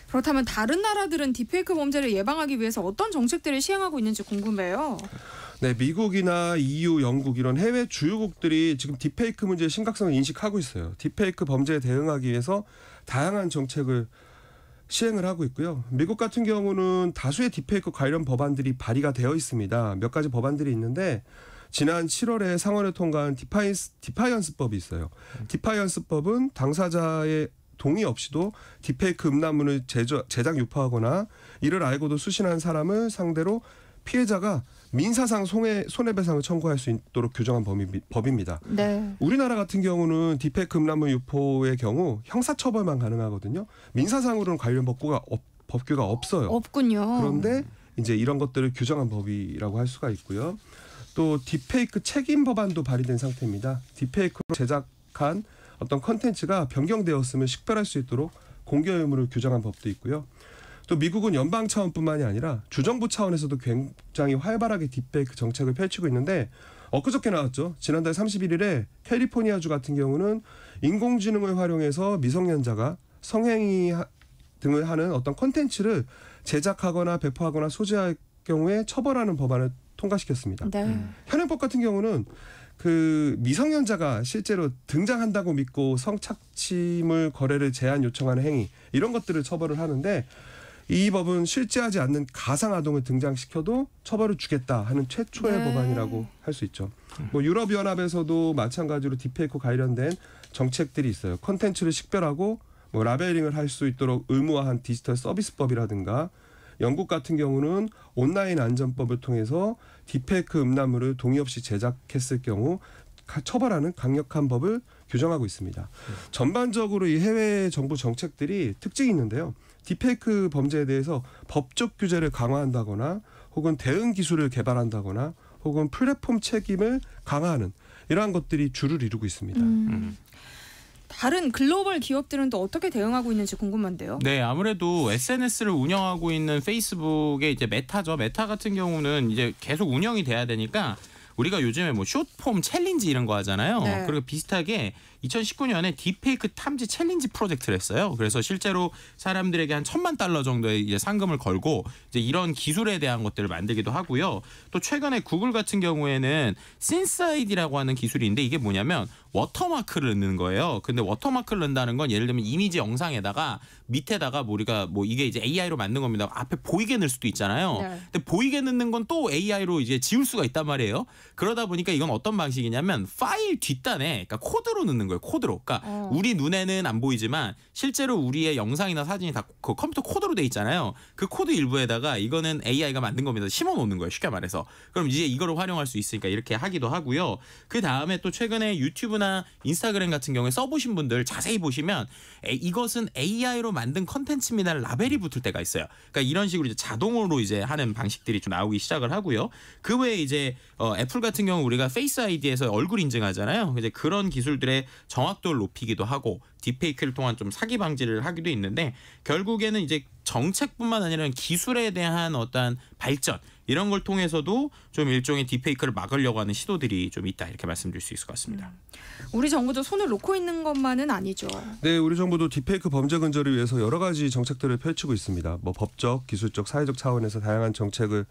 그렇다면 다른 나라들은 딥페이크 범죄를 예방하기 위해서 어떤 정책들을 시행하고 있는지 궁금해요. 네, 미국이나 EU, 영국 이런 해외 주요국들이 지금 딥페이크 문제의 심각성을 인식하고 있어요. 딥페이크 범죄에 대응하기 위해서 다양한 정책을 시행을 하고 있고요. 미국 같은 경우는 다수의 딥페이크 관련 법안들이 발의가 되어 있습니다. 몇 가지 법안들이 있는데 지난 7월에 상원을 통과한 디파이언스법이 있어요. 디파이언스법은 당사자의 동의 없이도 딥페이크 음란물을 제작 유포하거나 이를 알고도 수신한 사람을 상대로 피해자가 민사상 손해배상을 청구할 수 있도록 규정한 법입니다. 네. 우리나라 같은 경우는 딥페이크 음란물 유포의 경우 형사처벌만 가능하거든요. 민사상으로는 관련 법규가 없어요. 없군요. 그런데 이제 이런 것들을 규정한 법이라고 할 수가 있고요. 또 딥페이크 책임 법안도 발의된 상태입니다. 딥페이크로 제작한 어떤 컨텐츠가 변경되었음을 식별할 수 있도록 공개 의무를 규정한 법도 있고요. 또 미국은 연방 차원뿐만이 아니라 주정부 차원에서도 굉장히 활발하게 딥페이크 정책을 펼치고 있는데 엊그저께 나왔죠. 지난달 31일에 캘리포니아주 같은 경우는 인공지능을 활용해서 미성년자가 성행위 등을 하는 어떤 컨텐츠를 제작하거나 배포하거나 소지할 경우에 처벌하는 법안을 통과시켰습니다. 네. 현행법 같은 경우는 그 미성년자가 실제로 등장한다고 믿고 성착취물 거래를 제한 요청하는 행위 이런 것들을 처벌을 하는데 이 법은 실제하지 않는 가상아동을 등장시켜도 처벌을 주겠다 하는 최초의 네. 법안이라고 할 수 있죠. 뭐 유럽연합에서도 마찬가지로 딥페이크 관련된 정책들이 있어요. 콘텐츠를 식별하고 뭐 라벨링을 할 수 있도록 의무화한 디지털 서비스법이라든가 영국 같은 경우는 온라인 안전법을 통해서 딥페이크 음란물을 동의 없이 제작했을 경우 처벌하는 강력한 법을 규정하고 있습니다. 전반적으로 이 해외 정부 정책들이 특징이 있는데요. 딥페이크 범죄에 대해서 법적 규제를 강화한다거나 혹은 대응 기술을 개발한다거나 혹은 플랫폼 책임을 강화하는 이러한 것들이 주를 이루고 있습니다. 다른 글로벌 기업들은 또 어떻게 대응하고 있는지 궁금한데요. 네, 아무래도 SNS를 운영하고 있는 페이스북의 이제 메타죠. 메타 같은 경우는 이제 계속 운영이 돼야 되니까 우리가 요즘에 뭐 숏폼 챌린지 이런 거 하잖아요. 네. 그리고 비슷하게 2019년에 딥페이크 탐지 챌린지 프로젝트를 했어요. 그래서 실제로 사람들에게 한 $10,000 정도의 이제 상금을 걸고 이제 이런 기술에 대한 것들을 만들기도 하고요. 또 최근에 구글 같은 경우에는 신사이드라고 하는 기술이 있는데 이게 뭐냐면 워터마크를 넣는 거예요. 근데 워터마크를 넣는다는 건 예를 들면 이미지 영상에다가 밑에다가 우리가 뭐 이게 이제 AI로 만든 겁니다. 앞에 보이게 넣을 수도 있잖아요. 네. 근데 보이게 넣는 건 또 AI로 이제 지울 수가 있단 말이에요. 그러다 보니까 이건 어떤 방식이냐면 파일 뒷단에 그러니까 코드로 넣는 거예요. 코드로. 그러니까 우리 눈에는 안 보이지만 실제로 우리의 영상이나 사진이 다 그 컴퓨터 코드로 돼 있잖아요. 그 코드 일부에다가 이거는 AI가 만든 겁니다. 심어 놓는 거예요. 쉽게 말해서. 그럼 이제 이거를 활용할 수 있으니까 이렇게 하기도 하고요. 그 다음에 또 최근에 유튜브나 인스타그램 같은 경우에 써보신 분들 자세히 보시면 이것은 AI로 만든 컨텐츠입니다. 라벨이 붙을 때가 있어요. 그러니까 이런 식으로 이제 자동으로 이제 하는 방식들이 좀 나오기 시작을 하고요. 그 외에 이제 애플 같은 경우 우리가 페이스 아이디에서 얼굴 인증하잖아요. 이제 그런 기술들의 정확도를 높이기도 하고 딥페이크를 통한 좀 사기 방지를 하기도 있는데 결국에는 이제 정책뿐만 아니라 기술에 대한 어떠한 발전 이런 걸 통해서도 좀 일종의 딥페이크를 막으려고 하는 시도들이 좀 있다 이렇게 말씀드릴 수 있을 것 같습니다. 우리 정부도 손을 놓고 있는 것만은 아니죠. 네, 우리 정부도 딥페이크 범죄 근절을 위해서 여러 가지 정책들을 펼치고 있습니다. 뭐 법적, 기술적, 사회적 차원에서 다양한 정책을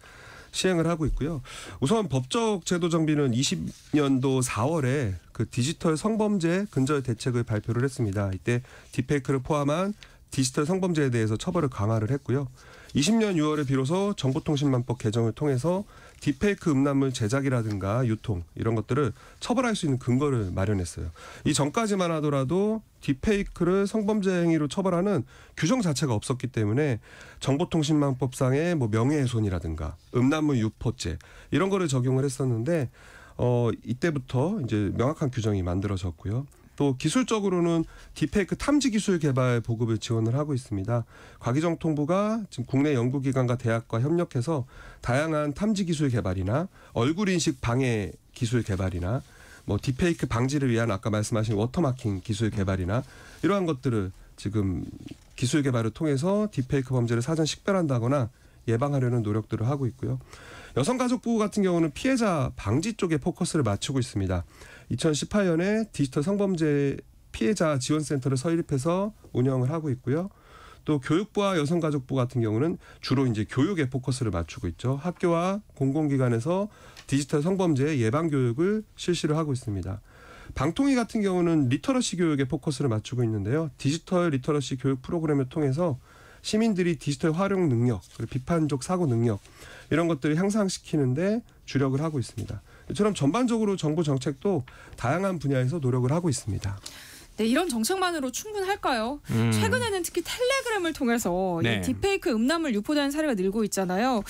시행을 하고 있고요. 우선 법적 제도 정비는 20년도 4월에 그 디지털 성범죄 근절 대책을 발표를 했습니다. 이때 딥페이크를 포함한 디지털 성범죄에 대해서 처벌을 강화를 했고요. 20년 6월에 비로소 정보통신망법 개정을 통해서 딥페이크 음란물 제작이라든가 유통 이런 것들을 처벌할 수 있는 근거를 마련했어요. 이 전까지만 하더라도 딥페이크를 성범죄 행위로 처벌하는 규정 자체가 없었기 때문에 정보통신망법상의 뭐 명예훼손이라든가 음란물 유포죄 이런 거를 적용을 했었는데 이때부터 이제 명확한 규정이 만들어졌고요. 또 기술적으로는 딥페이크 탐지 기술 개발 보급을 지원을 하고 있습니다. 과기정통부가 지금 국내 연구기관과 대학과 협력해서 다양한 탐지 기술 개발이나 얼굴 인식 방해 기술 개발이나 뭐 딥페이크 방지를 위한 아까 말씀하신 워터마킹 기술 개발이나 이러한 것들을 지금 기술 개발을 통해서 딥페이크 범죄를 사전 식별한다거나 예방하려는 노력들을 하고 있고요. 여성가족부 같은 경우는 피해자 방지 쪽에 포커스를 맞추고 있습니다. 2018년에 디지털 성범죄 피해자 지원센터를 설립해서 운영을 하고 있고요. 또 교육부와 여성가족부 같은 경우는 주로 이제 교육에 포커스를 맞추고 있죠. 학교와 공공기관에서 디지털 성범죄 예방 교육을 실시를 하고 있습니다. 방통위 같은 경우는 리터러시 교육에 포커스를 맞추고 있는데요. 디지털 리터러시 교육 프로그램을 통해서 시민들이 디지털 활용 능력, 그리고 비판적 사고 능력 이런 것들을 향상시키는데 주력을 하고 있습니다. 이처럼 전반적으로 정부 정책도 다양한 분야에서 노력을 하고 있습니다. 네, 이런 정책만으로 충분할까요? 최근에는 특히 텔레그램을 통해서 네. 이 딥페이크 음란물 유포되는 사례가 늘고 있잖아요.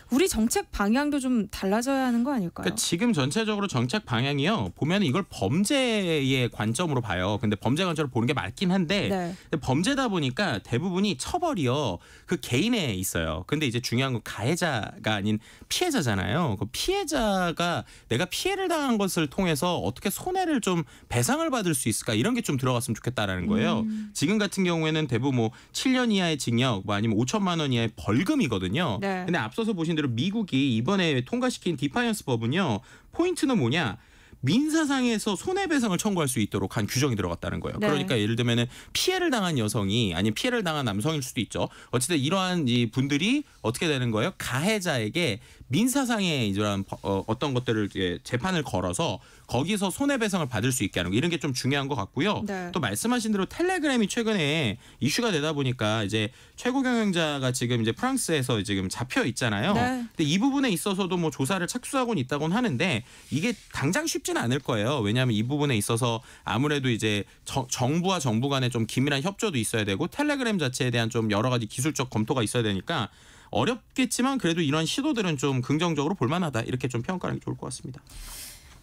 우리 정책 방향도 좀 달라져야 하는 거 아닐까요? 그러니까 지금 전체적으로 정책 방향이요. 보면 이걸 범죄의 관점으로 봐요. 근데 범죄 관점으로 보는 게 맞긴 한데 네. 근데 범죄다 보니까 대부분이 처벌이요. 그 개인에 있어요. 근데 이제 중요한 건 가해자가 아닌 피해자잖아요. 그 피해자가 내가 피해를 당한 것을 통해서 어떻게 손해를 좀 배상을 받을 수 있을까 이런 게 좀 들어갔으면 좋겠다라는 거예요. 지금 같은 경우에는 대부분 뭐 7년 이하의 징역 뭐 아니면 5천만 원 이하의 벌금이거든요. 네. 근데 앞서서 보신 대로 미국이 이번에 통과시킨 디파이언스 법은요. 포인트는 뭐냐? 민사상에서 손해배상을 청구할 수 있도록 한 규정이 들어갔다는 거예요. 네. 그러니까 예를 들면은 피해를 당한 여성이 아니면 피해를 당한 남성일 수도 있죠. 어쨌든 이러한 이 분들이 어떻게 되는 거예요? 가해자에게 민사상의 이러한 어떤 것들을 재판을 걸어서 거기서 손해배상을 받을 수 있게 하는 거 이런 게 좀 중요한 것 같고요. 네. 또 말씀하신 대로 텔레그램이 최근에 이슈가 되다 보니까 이제 최고 경영자가 지금 이제 프랑스에서 지금 잡혀 있잖아요. 네. 근데 이 부분에 있어서도 뭐 조사를 착수하고는 있다고는 하는데 이게 당장 쉽지는 않을 거예요. 왜냐하면 이 부분에 있어서 아무래도 이제 정부와 정부 간에 좀 긴밀한 협조도 있어야 되고 텔레그램 자체에 대한 좀 여러 가지 기술적 검토가 있어야 되니까 어렵겠지만 그래도 이런 시도들은 좀 긍정적으로 볼만하다 이렇게 좀 평가하는 게 좋을 것 같습니다.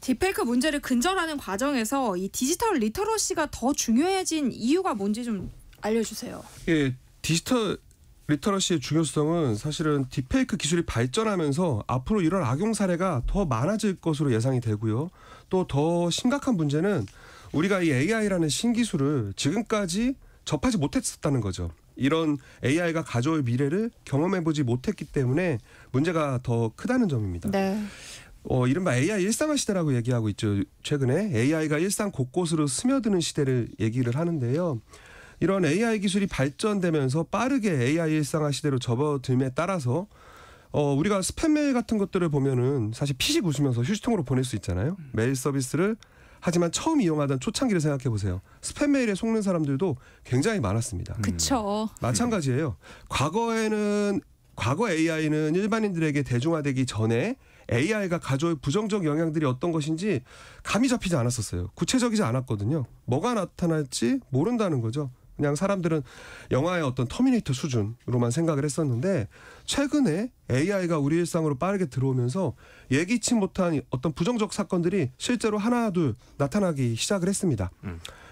딥페이크 문제를 근절하는 과정에서 이 디지털 리터러시가 더 중요해진 이유가 뭔지 좀 알려주세요. 예, 디지털 리터러시의 중요성은 사실은 딥페이크 기술이 발전하면서 앞으로 이런 악용 사례가 더 많아질 것으로 예상이 되고요. 또 더 심각한 문제는 우리가 이 AI라는 신기술을 지금까지 접하지 못했었다는 거죠. 이런 AI가 가져올 미래를 경험해보지 못했기 때문에 문제가 더 크다는 점입니다. 네. 이른바 AI 일상화 시대라고 얘기하고 있죠. 최근에 AI가 일상 곳곳으로 스며드는 시대를 얘기를 하는데요. 이런 AI 기술이 발전되면서 빠르게 AI 일상화 시대로 접어들m에 따라서 우리가 스팸 메일 같은 것들을 보면은 사실 피식 웃으면서 휴지통으로 보낼 수 있잖아요. 메일 서비스를 하지만 처음 이용하던 초창기를 생각해 보세요. 스팸 메일에 속는 사람들도 굉장히 많았습니다. 그쵸. 마찬가지예요. 과거 AI는 일반인들에게 대중화되기 전에 AI가 가져올 부정적 영향들이 어떤 것인지 감이 잡히지 않았었어요. 구체적이지 않았거든요. 뭐가 나타날지 모른다는 거죠. 그냥 사람들은 영화의 어떤 터미네이터 수준으로만 생각을 했었는데 최근에 AI가 우리 일상으로 빠르게 들어오면서 예기치 못한 어떤 부정적 사건들이 실제로 하나둘 나타나기 시작을 했습니다.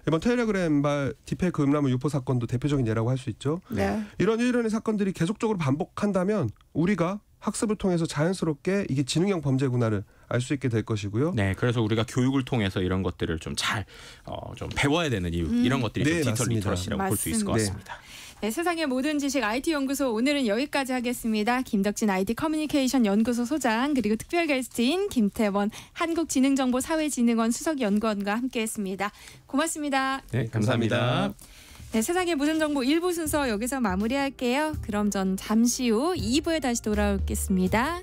이번 텔레그램발 딥페이크 음란물 유포 사건도 대표적인 예라고 할 수 있죠. 네. 이런 일련의 사건들이 계속적으로 반복한다면 우리가 학습을 통해서 자연스럽게 이게 지능형 범죄구나를 알 수 있게 될 것이고요. 네, 그래서 우리가 교육을 통해서 이런 것들을 좀 잘 좀 배워야 되는 이유 이런 것들이 네, 좀 디지털 맞습니다. 리터러시라고 볼 수 있을 것 네. 같습니다. 네, 세상의 모든 지식 IT 연구소 오늘은 여기까지 하겠습니다. 김덕진 IT 커뮤니케이션 연구소 소장 그리고 특별 게스트인 김태원 한국지능정보사회진흥원 수석연구원과 함께했습니다. 고맙습니다. 네, 감사합니다. 네, 세상의 모든 정보 1부 순서 여기서 마무리할게요. 그럼 전 잠시 후 2부에 다시 돌아오겠습니다.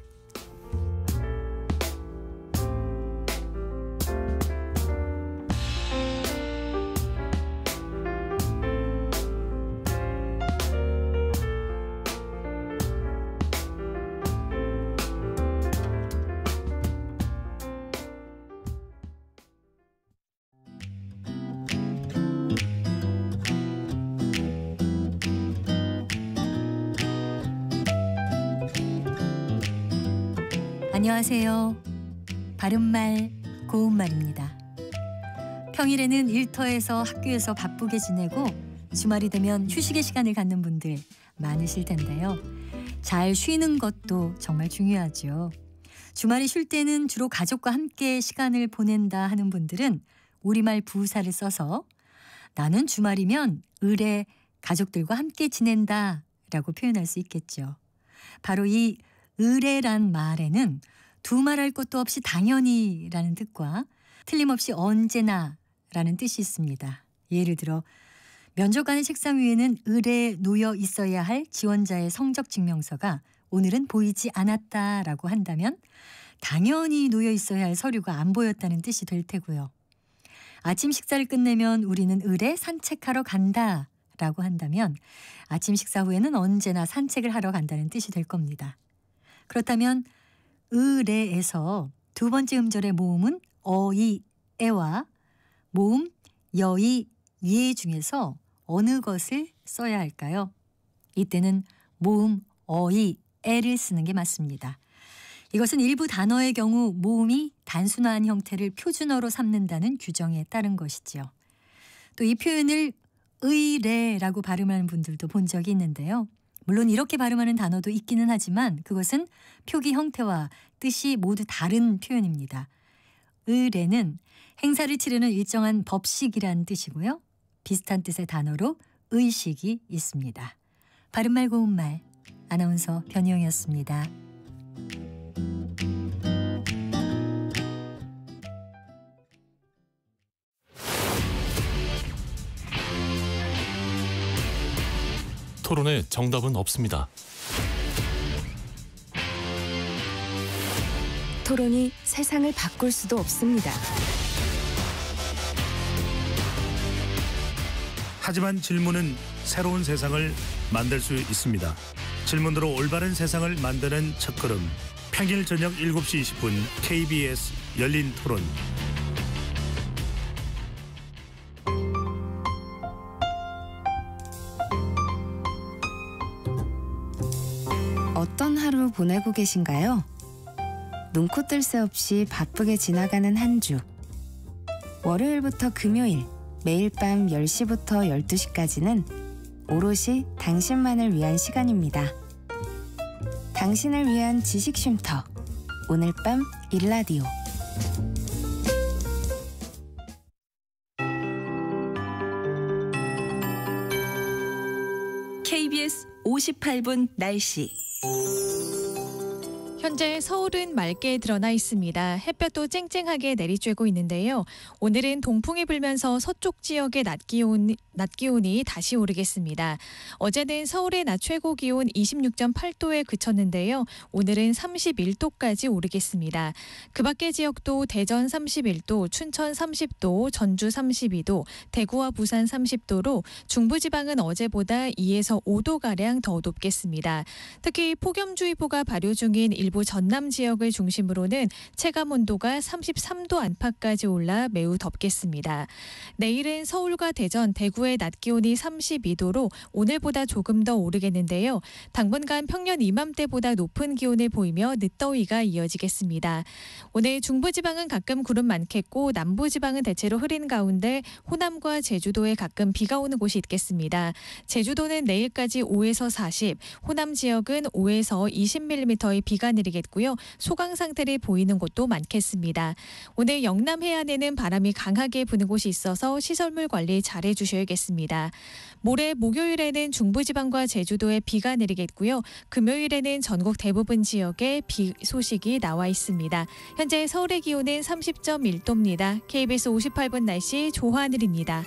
안녕하세요. 바른말 고운말입니다. 평일에는 일터에서 학교에서 바쁘게 지내고 주말이 되면 휴식의 시간을 갖는 분들 많으실 텐데요. 잘 쉬는 것도 정말 중요하죠. 주말에 쉴 때는 주로 가족과 함께 시간을 보낸다 하는 분들은 우리말 부사를 써서 나는 주말이면 을에 가족들과 함께 지낸다 라고 표현할 수 있겠죠. 바로 이 을에란 말에는 두말할 것도 없이 당연히라는 뜻과 틀림없이 언제나라는 뜻이 있습니다. 예를 들어 면접관의 책상 위에는 을에 놓여 있어야 할 지원자의 성적 증명서가 오늘은 보이지 않았다라고 한다면 당연히 놓여 있어야 할 서류가 안 보였다는 뜻이 될 테고요. 아침 식사를 끝내면 우리는 을에 산책하러 간다라고 한다면 아침 식사 후에는 언제나 산책을 하러 간다는 뜻이 될 겁니다. 그렇다면 을에에서 두 번째 음절의 모음은 어이, 에와 모음 여이, 예 중에서 어느 것을 써야 할까요? 이때는 모음 어이, 에를 쓰는 게 맞습니다. 이것은 일부 단어의 경우 모음이 단순화한 형태를 표준어로 삼는다는 규정에 따른 것이지요. 또 이 표현을 의례라고 발음하는 분들도 본 적이 있는데요. 물론 이렇게 발음하는 단어도 있기는 하지만 그것은 표기 형태와 뜻이 모두 다른 표현입니다. 의례는 행사를 치르는 일정한 법식이란 뜻이고요. 비슷한 뜻의 단어로 의식이 있습니다. 바른말 고운말 아나운서 변희영이었습니다. 토론에 정답은 없습니다. 토론이 세상을 바꿀 수도 없습니다. 하지만 질문은 새로운 세상을 만들 수 있습니다. 질문으로 올바른 세상을 만드는 첫걸음. 평일 저녁 7시 20분 KBS 열린 토론. 어떤 하루 보내고 계신가요? 눈코 뜰 새 없이 바쁘게 지나가는 한 주. 월요일부터 금요일, 매일 밤 10시부터 12시까지는 오롯이 당신만을 위한 시간입니다. 당신을 위한 지식 쉼터. 오늘 밤 일라디오. KBS 58분 날씨. 현재 서울은 맑게 드러나 있습니다. 햇볕도 쨍쨍하게 내리쬐고 있는데요. 오늘은 동풍이 불면서 서쪽 지역의 낮 기온이 다시 오르겠습니다. 어제는 서울의 낮 최고 기온 26.8도에 그쳤는데요. 오늘은 31도까지 오르겠습니다. 그 밖의 지역도 대전 31도, 춘천 30도, 전주 32도, 대구와 부산 30도로 중부지방은 어제보다 2에서 5도가량 더 높겠습니다. 특히 폭염주의보가 발효 중인 일부 전남 지역을 중심으로는 체감온도가 33도 안팎까지 올라 매우 덥겠습니다. 내일은 서울과 대전, 대구의 낮 기온이 32도로 오늘보다 조금 더 오르겠는데요. 당분간 평년 이맘때보다 높은 기온을 보이며 늦더위가 이어지겠습니다. 오늘 중부지방은 가끔 구름 많겠고 남부지방은 대체로 흐린 가운데 호남과 제주도에 가끔 비가 오는 곳이 있겠습니다. 제주도는 내일까지 5에서 40, 호남 지역은 5에서 20mm의 비가 내릴 내리겠고요. 소강 상태를 보이는 곳도 많겠습니다. 오늘 영남 해안에는 바람이 강하게 부는 곳이 있어서 시설물 관리 잘 해주셔야겠습니다. 모레 목요일에는 중부지방과 제주도에 비가 내리겠고요. 금요일에는 전국 대부분 지역에 비 소식이 나와 있습니다. 현재 서울의 기온은 30.1도입니다. KBS 58분 날씨 조하늘입니다.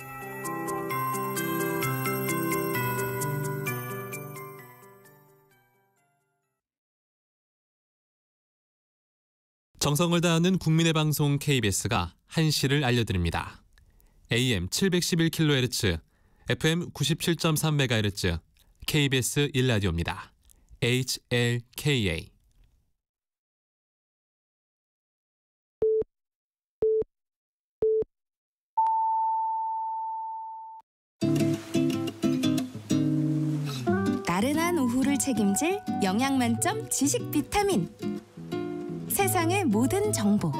정성을 다하는 국민의 방송 KBS가 한시를 알려드립니다. AM 711kHz, FM 97.3MHz, KBS 1라디오입니다. HLKA. 나른한 오후를 책임질 영양 만점 지식 비타민. 세상의 모든 정보.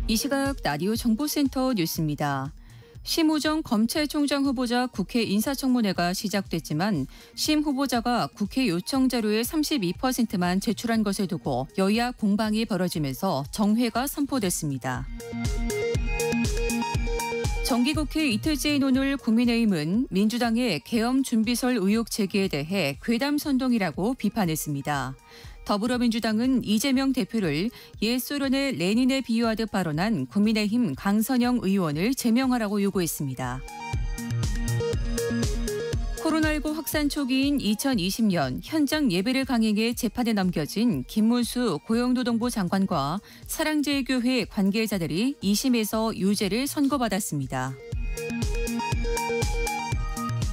이 시각 라디오 정보센터 뉴스입니다. 심우정 검찰총장 후보자 국회 인사청문회가 시작됐지만 심 후보자가 국회 요청 자료의 32%만 제출한 것을 두고 여야 공방이 벌어지면서 정회가 선포됐습니다. 정기국회 이틀째 인원을 국민의힘은 민주당의 계엄 준비설 의혹 제기에 대해 괴담 선동이라고 비판했습니다. 더불어민주당은 이재명 대표를 옛 소련의 레닌에 비유하듯 발언한 국민의힘 강선영 의원을 제명하라고 요구했습니다. 코로나19 확산 초기인 2020년 현장 예배를 강행해 재판에 넘겨진 김문수 고용노동부 장관과 사랑제일교회 관계자들이 2심에서 유죄를 선고받았습니다.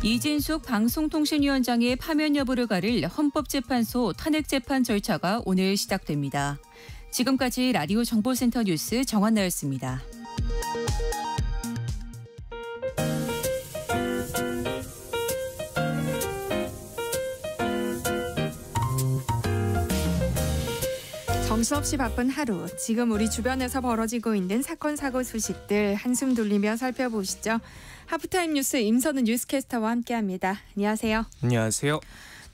이진숙 방송통신위원장의 파면 여부를 가릴 헌법재판소 탄핵재판 절차가 오늘 시작됩니다. 지금까지 라디오 정보센터 뉴스 정한나였습니다. 정신없이 바쁜 하루, 지금 우리 주변에서 벌어지고 있는 사건, 사고 소식들 한숨 돌리며 살펴보시죠. 하프타임 뉴스 임선은 뉴스캐스터와 함께합니다. 안녕하세요. 안녕하세요.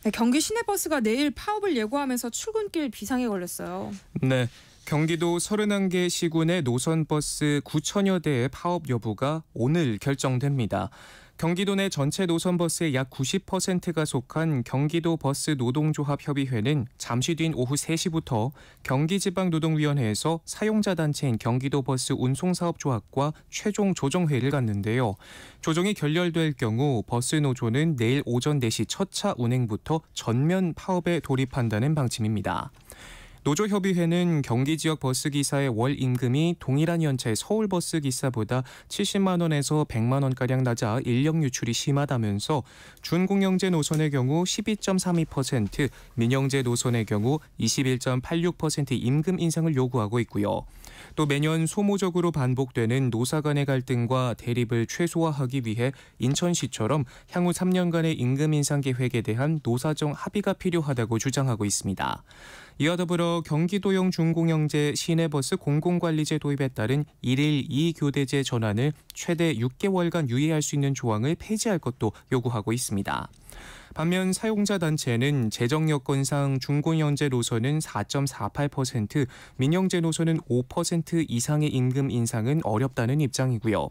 네, 경기 시내버스가 내일 파업을 예고하면서 출근길 비상에 걸렸어요. 네, 경기도 31개 시군의 노선버스 9천여 대의 파업 여부가 오늘 결정됩니다. 경기도 내 전체 노선버스의 약 90%가 속한 경기도 버스 노동조합협의회는 잠시 뒤인 오후 3시부터 경기지방노동위원회에서 사용자 단체인 경기도 버스 운송사업조합과 최종 조정회의를 갖는데요. 조정이 결렬될 경우 버스 노조는 내일 오전 4시 첫 차 운행부터 전면 파업에 돌입한다는 방침입니다. 노조협의회는 경기 지역 버스기사의 월 임금이 동일한 연차의 서울버스 기사보다 70만 원에서 100만 원가량 낮아 인력 유출이 심하다면서 준공영제 노선의 경우 12.32%, 민영제 노선의 경우 21.86% 임금 인상을 요구하고 있고요. 또 매년 소모적으로 반복되는 노사 간의 갈등과 대립을 최소화하기 위해 인천시처럼 향후 3년간의 임금 인상 계획에 대한 노사정 합의가 필요하다고 주장하고 있습니다. 이와 더불어 경기도형 준공영제 시내버스 공공관리제 도입에 따른 1일 2교대제 전환을 최대 6개월간 유예할 수 있는 조항을 폐지할 것도 요구하고 있습니다. 반면 사용자 단체는 재정 여건상 준공영제 노선은 4.48%, 민영제 노선은 5% 이상의 임금 인상은 어렵다는 입장이고요.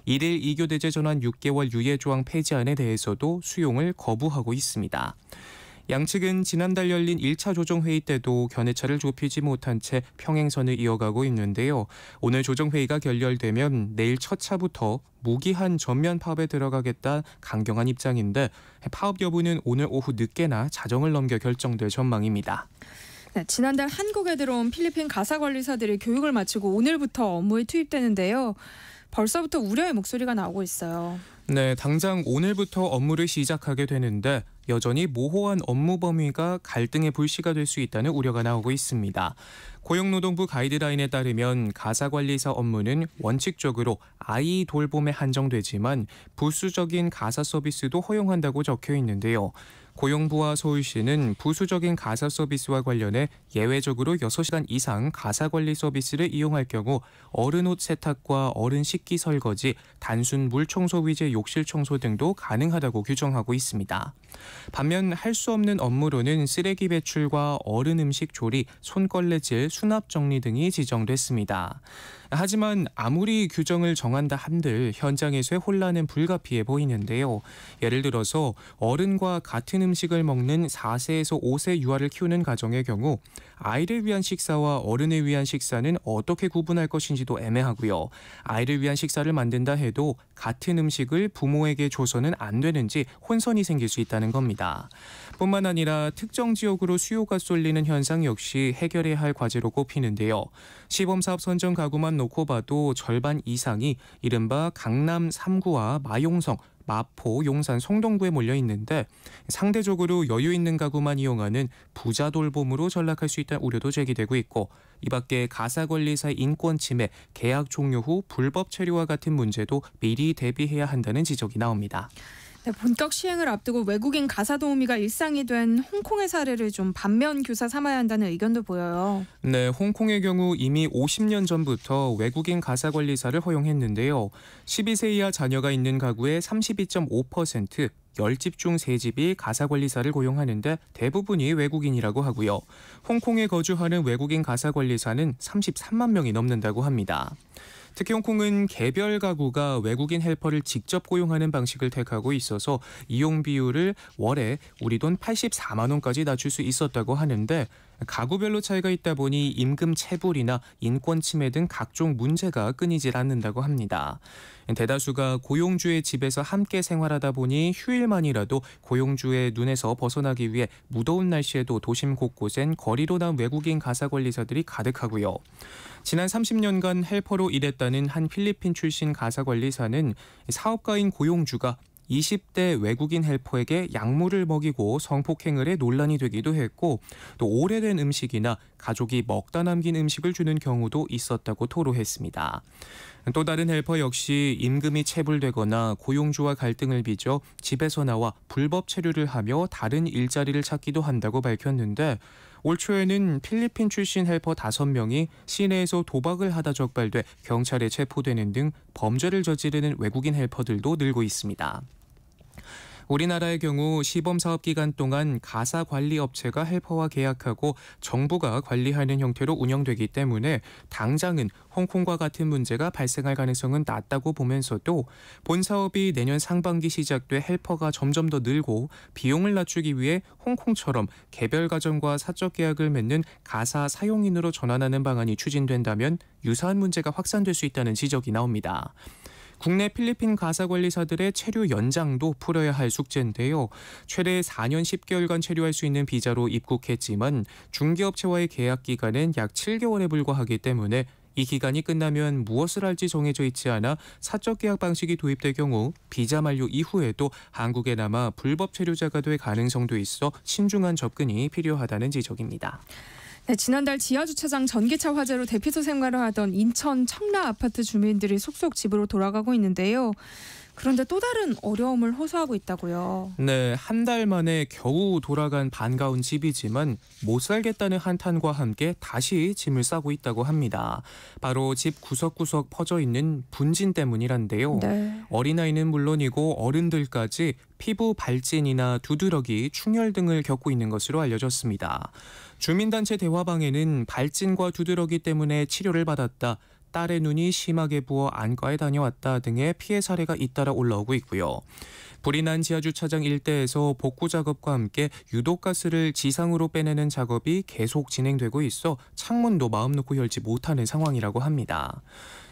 1일 2교대제 전환 6개월 유예 조항 폐지안에 대해서도 수용을 거부하고 있습니다. 양측은 지난달 열린 1차 조정회의 때도 견해차를 좁히지 못한 채 평행선을 이어가고 있는데요. 오늘 조정회의가 결렬되면 내일 첫 차부터 무기한 전면 파업에 들어가겠다 강경한 입장인데 파업 여부는 오늘 오후 늦게나 자정을 넘겨 결정될 전망입니다. 네, 지난달 한국에 들어온 필리핀 가사관리사들이 교육을 마치고 오늘부터 업무에 투입되는데요. 벌써부터 우려의 목소리가 나오고 있어요. 네, 당장 오늘부터 업무를 시작하게 되는데 여전히 모호한 업무 범위가 갈등의 불씨가 될 수 있다는 우려가 나오고 있습니다. 고용노동부 가이드라인에 따르면 가사관리사 업무는 원칙적으로 아이 돌봄에 한정되지만 부수적인 가사 서비스도 허용한다고 적혀 있는데요. 고용부와 서울시는 부수적인 가사 서비스와 관련해 예외적으로 6시간 이상 가사 관리 서비스를 이용할 경우 어른 옷 세탁과 어른 식기 설거지, 단순 물 청소 위주의 욕실 청소 등도 가능하다고 규정하고 있습니다. 반면 할 수 없는 업무로는 쓰레기 배출과 어른 음식 조리, 손걸레질, 수납 정리 등이 지정됐습니다. 하지만 아무리 규정을 정한다 한들 현장에서의 혼란은 불가피해 보이는데요. 예를 들어서 어른과 같은 음식을 먹는 4세에서 5세 유아를 키우는 가정의 경우 아이를 위한 식사와 어른을 위한 식사는 어떻게 구분할 것인지도 애매하고요. 아이를 위한 식사를 만든다 해도 같은 음식을 부모에게 줘서는 안 되는지 혼선이 생길 수 있다는 겁니다. 뿐만 아니라 특정 지역으로 수요가 쏠리는 현상 역시 해결해야 할 과제로 꼽히는데요. 시범사업 선정 가구만 놓고 봐도 절반 이상이 이른바 강남 3구와 마용성, 마포, 용산, 성동구에 몰려 있는데 상대적으로 여유 있는 가구만 이용하는 부자 돌봄으로 전락할 수 있다는 우려도 제기되고 있고, 이 밖에 가사관리사의 인권 침해, 계약 종료 후 불법 체류와 같은 문제도 미리 대비해야 한다는 지적이 나옵니다. 네, 본격 시행을 앞두고 외국인 가사 도우미가 일상이 된 홍콩의 사례를 좀 반면 교사 삼아야 한다는 의견도 보여요. 네, 홍콩의 경우 이미 50년 전부터 외국인 가사 관리사를 허용했는데요. 12세 이하 자녀가 있는 가구의 32.5%, 10집 중 3집이 가사관리사를 고용하는데 대부분이 외국인이라고 하고요. 홍콩에 거주하는 외국인 가사관리사는 33만 명이 넘는다고 합니다. 특히 홍콩은 개별 가구가 외국인 헬퍼를 직접 고용하는 방식을 택하고 있어서 이용 비율을 월에 우리 돈 84만 원까지 낮출 수 있었다고 하는데, 가구별로 차이가 있다 보니 임금 체불이나 인권 침해 등 각종 문제가 끊이질 않는다고 합니다. 대다수가 고용주의 집에서 함께 생활하다 보니 휴일만이라도 고용주의 눈에서 벗어나기 위해 무더운 날씨에도 도심 곳곳엔 거리로 나온 외국인 가사관리사들이 가득하고요. 지난 30년간 헬퍼로 일했다는 한 필리핀 출신 가사관리사는 사업가인 고용주가 20대 외국인 헬퍼에게 약물을 먹이고 성폭행을 해 논란이 되기도 했고, 또 오래된 음식이나 가족이 먹다 남긴 음식을 주는 경우도 있었다고 토로했습니다. 또 다른 헬퍼 역시 임금이 체불되거나 고용주와 갈등을 빚어 집에서 나와 불법 체류를 하며 다른 일자리를 찾기도 한다고 밝혔는데, 올 초에는 필리핀 출신 헬퍼 5명이 시내에서 도박을 하다 적발돼 경찰에 체포되는 등 범죄를 저지르는 외국인 헬퍼들도 늘고 있습니다. 우리나라의 경우 시범사업 기간 동안 가사관리업체가 헬퍼와 계약하고 정부가 관리하는 형태로 운영되기 때문에 당장은 홍콩과 같은 문제가 발생할 가능성은 낮다고 보면서도 본 사업이 내년 상반기 시작돼 헬퍼가 점점 더 늘고 비용을 낮추기 위해 홍콩처럼 개별 가정과 사적 계약을 맺는 가사 사용인으로 전환하는 방안이 추진된다면 유사한 문제가 확산될 수 있다는 지적이 나옵니다. 국내 필리핀 가사관리사들의 체류 연장도 풀어야 할 숙제인데요. 최대 4년 10개월간 체류할 수 있는 비자로 입국했지만 중개업체와의 계약 기간은 약 7개월에 불과하기 때문에 이 기간이 끝나면 무엇을 할지 정해져 있지 않아 사적 계약 방식이 도입될 경우 비자 만료 이후에도 한국에 남아 불법 체류자가 될 가능성도 있어 신중한 접근이 필요하다는 지적입니다. 네, 지난달 지하주차장 전기차 화재로 대피소 생활을 하던 인천 청라 아파트 주민들이 속속 집으로 돌아가고 있는데요. 그런데 또 다른 어려움을 호소하고 있다고요. 네, 한 달 만에 겨우 돌아간 반가운 집이지만 못 살겠다는 한탄과 함께 다시 짐을 싸고 있다고 합니다. 바로 집 구석구석 퍼져 있는 분진 때문이란데요. 네. 어린아이는 물론이고 어른들까지 피부 발진이나 두드러기, 충혈 등을 겪고 있는 것으로 알려졌습니다. 주민단체 대화방에는 발진과 두드러기 때문에 치료를 받았다, 딸의 눈이 심하게 부어 안과에 다녀왔다 등의 피해 사례가 잇따라 올라오고 있고요. 불이 난 지하주차장 일대에서 복구 작업과 함께 유독가스를 지상으로 빼내는 작업이 계속 진행되고 있어 창문도 마음 놓고 열지 못하는 상황이라고 합니다.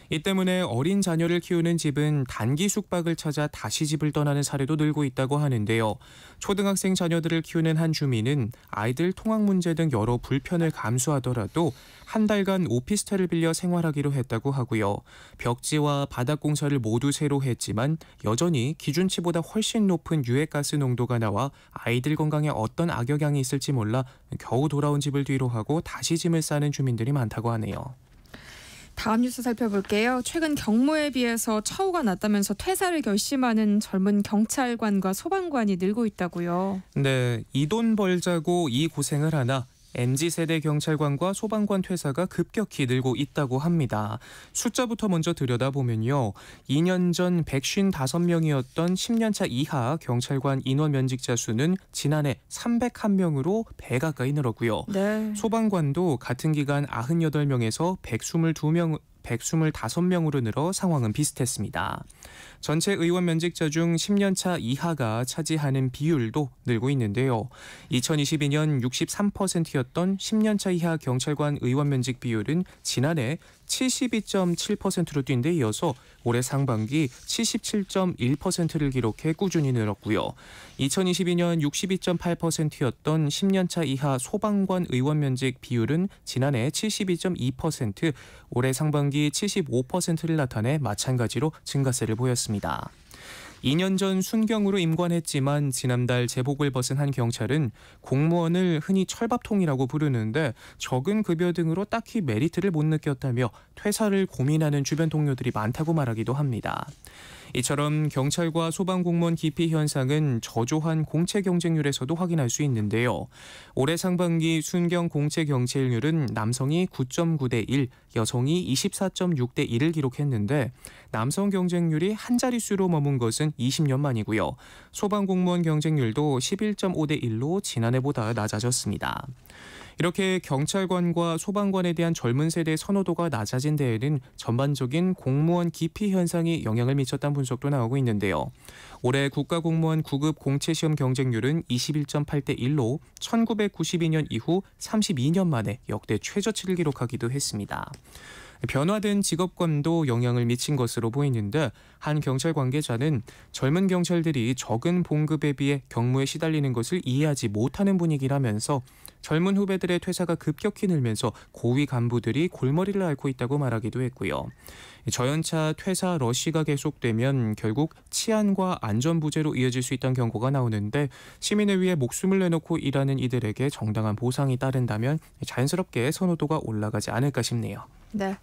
이 때문에 어린 자녀를 키우는 집은 단기 숙박을 찾아 다시 집을 떠나는 사례도 늘고 있다고 하는데요. 초등학생 자녀들을 키우는 한 주민은 아이들 통학 문제 등 여러 불편을 감수하더라도 한 달간 오피스텔을 빌려 생활하기로 했다고 하고요. 벽지와 바닥 공사를 모두 새로 했지만 여전히 기준치보다 훨씬 높은 유해가스 농도가 나와 아이들 건강에 어떤 악영향이 있을지 몰라 겨우 돌아온 집을 뒤로 하고 다시 짐을 싸는 주민들이 많다고 하네요. 다음 뉴스 살펴볼게요. 최근 경무에 비해서 처우가 낮다면서 퇴사를 결심하는 젊은 경찰관과 소방관이 늘고 있다고요. 네, 이 돈 벌자고 이 고생을 하나 MZ세대 경찰관과 소방관 퇴사가 급격히 늘고 있다고 합니다. 숫자부터 먼저 들여다보면요. 2년 전 155명이었던 10년차 이하 경찰관 인원 면직자 수는 지난해 301명으로 배 가까이 늘었고요. 네. 소방관도 같은 기간 98명에서 125명으로 늘어 상황은 비슷했습니다. 전체 의원 면직자 중 10년차 이하가 차지하는 비율도 늘고 있는데요. 2022년 63%였던 10년차 이하 경찰관 의원 면직 비율은 지난해 72.7%로 뛴 데 이어서 올해 상반기 77.1%를 기록해 꾸준히 늘었고요. 2022년 62.8%였던 10년차 이하 소방관 의원 면직 비율은 지난해 72.2%, 올해 상반기 75%를 나타내 마찬가지로 증가세를 보였습니다. 2년 전 순경으로 임관했지만 지난달 제복을 벗은 한 경찰은 공무원을 흔히 철밥통이라고 부르는데 적은 급여 등으로 딱히 메리트를 못 느꼈다며 퇴사를 고민하는 주변 동료들이 많다고 말하기도 합니다. 이처럼 경찰과 소방공무원 기피 현상은 저조한 공채 경쟁률에서도 확인할 수 있는데요. 올해 상반기 순경 공채 경쟁률은 남성이 9.9대 1, 여성이 24.6대 1을 기록했는데 남성 경쟁률이 한 자릿수로 머문 것은 20년 만이고요. 소방공무원 경쟁률도 11.5대 1로 지난해보다 낮아졌습니다. 이렇게 경찰관과 소방관에 대한 젊은 세대의 선호도가 낮아진 데에는 전반적인 공무원 기피 현상이 영향을 미쳤다는 분석도 나오고 있는데요. 올해 국가공무원 9급 공채시험 경쟁률은 21.8대 1로 1992년 이후 32년 만에 역대 최저치를 기록하기도 했습니다. 변화된 직업관도 영향을 미친 것으로 보이는데 한 경찰 관계자는 젊은 경찰들이 적은 봉급에 비해 경무에 시달리는 것을 이해하지 못하는 분위기라면서 젊은 후배들의 퇴사가 급격히 늘면서 고위 간부들이 골머리를 앓고 있다고 말하기도 했고요. 저연차 퇴사 러시가 계속되면 결국 치안과 안전 부재로 이어질 수 있다는 경고가 나오는데 시민을 위해 목숨을 내놓고 일하는 이들에게 정당한 보상이 따른다면 자연스럽게 선호도가 올라가지 않을까 싶네요. 네.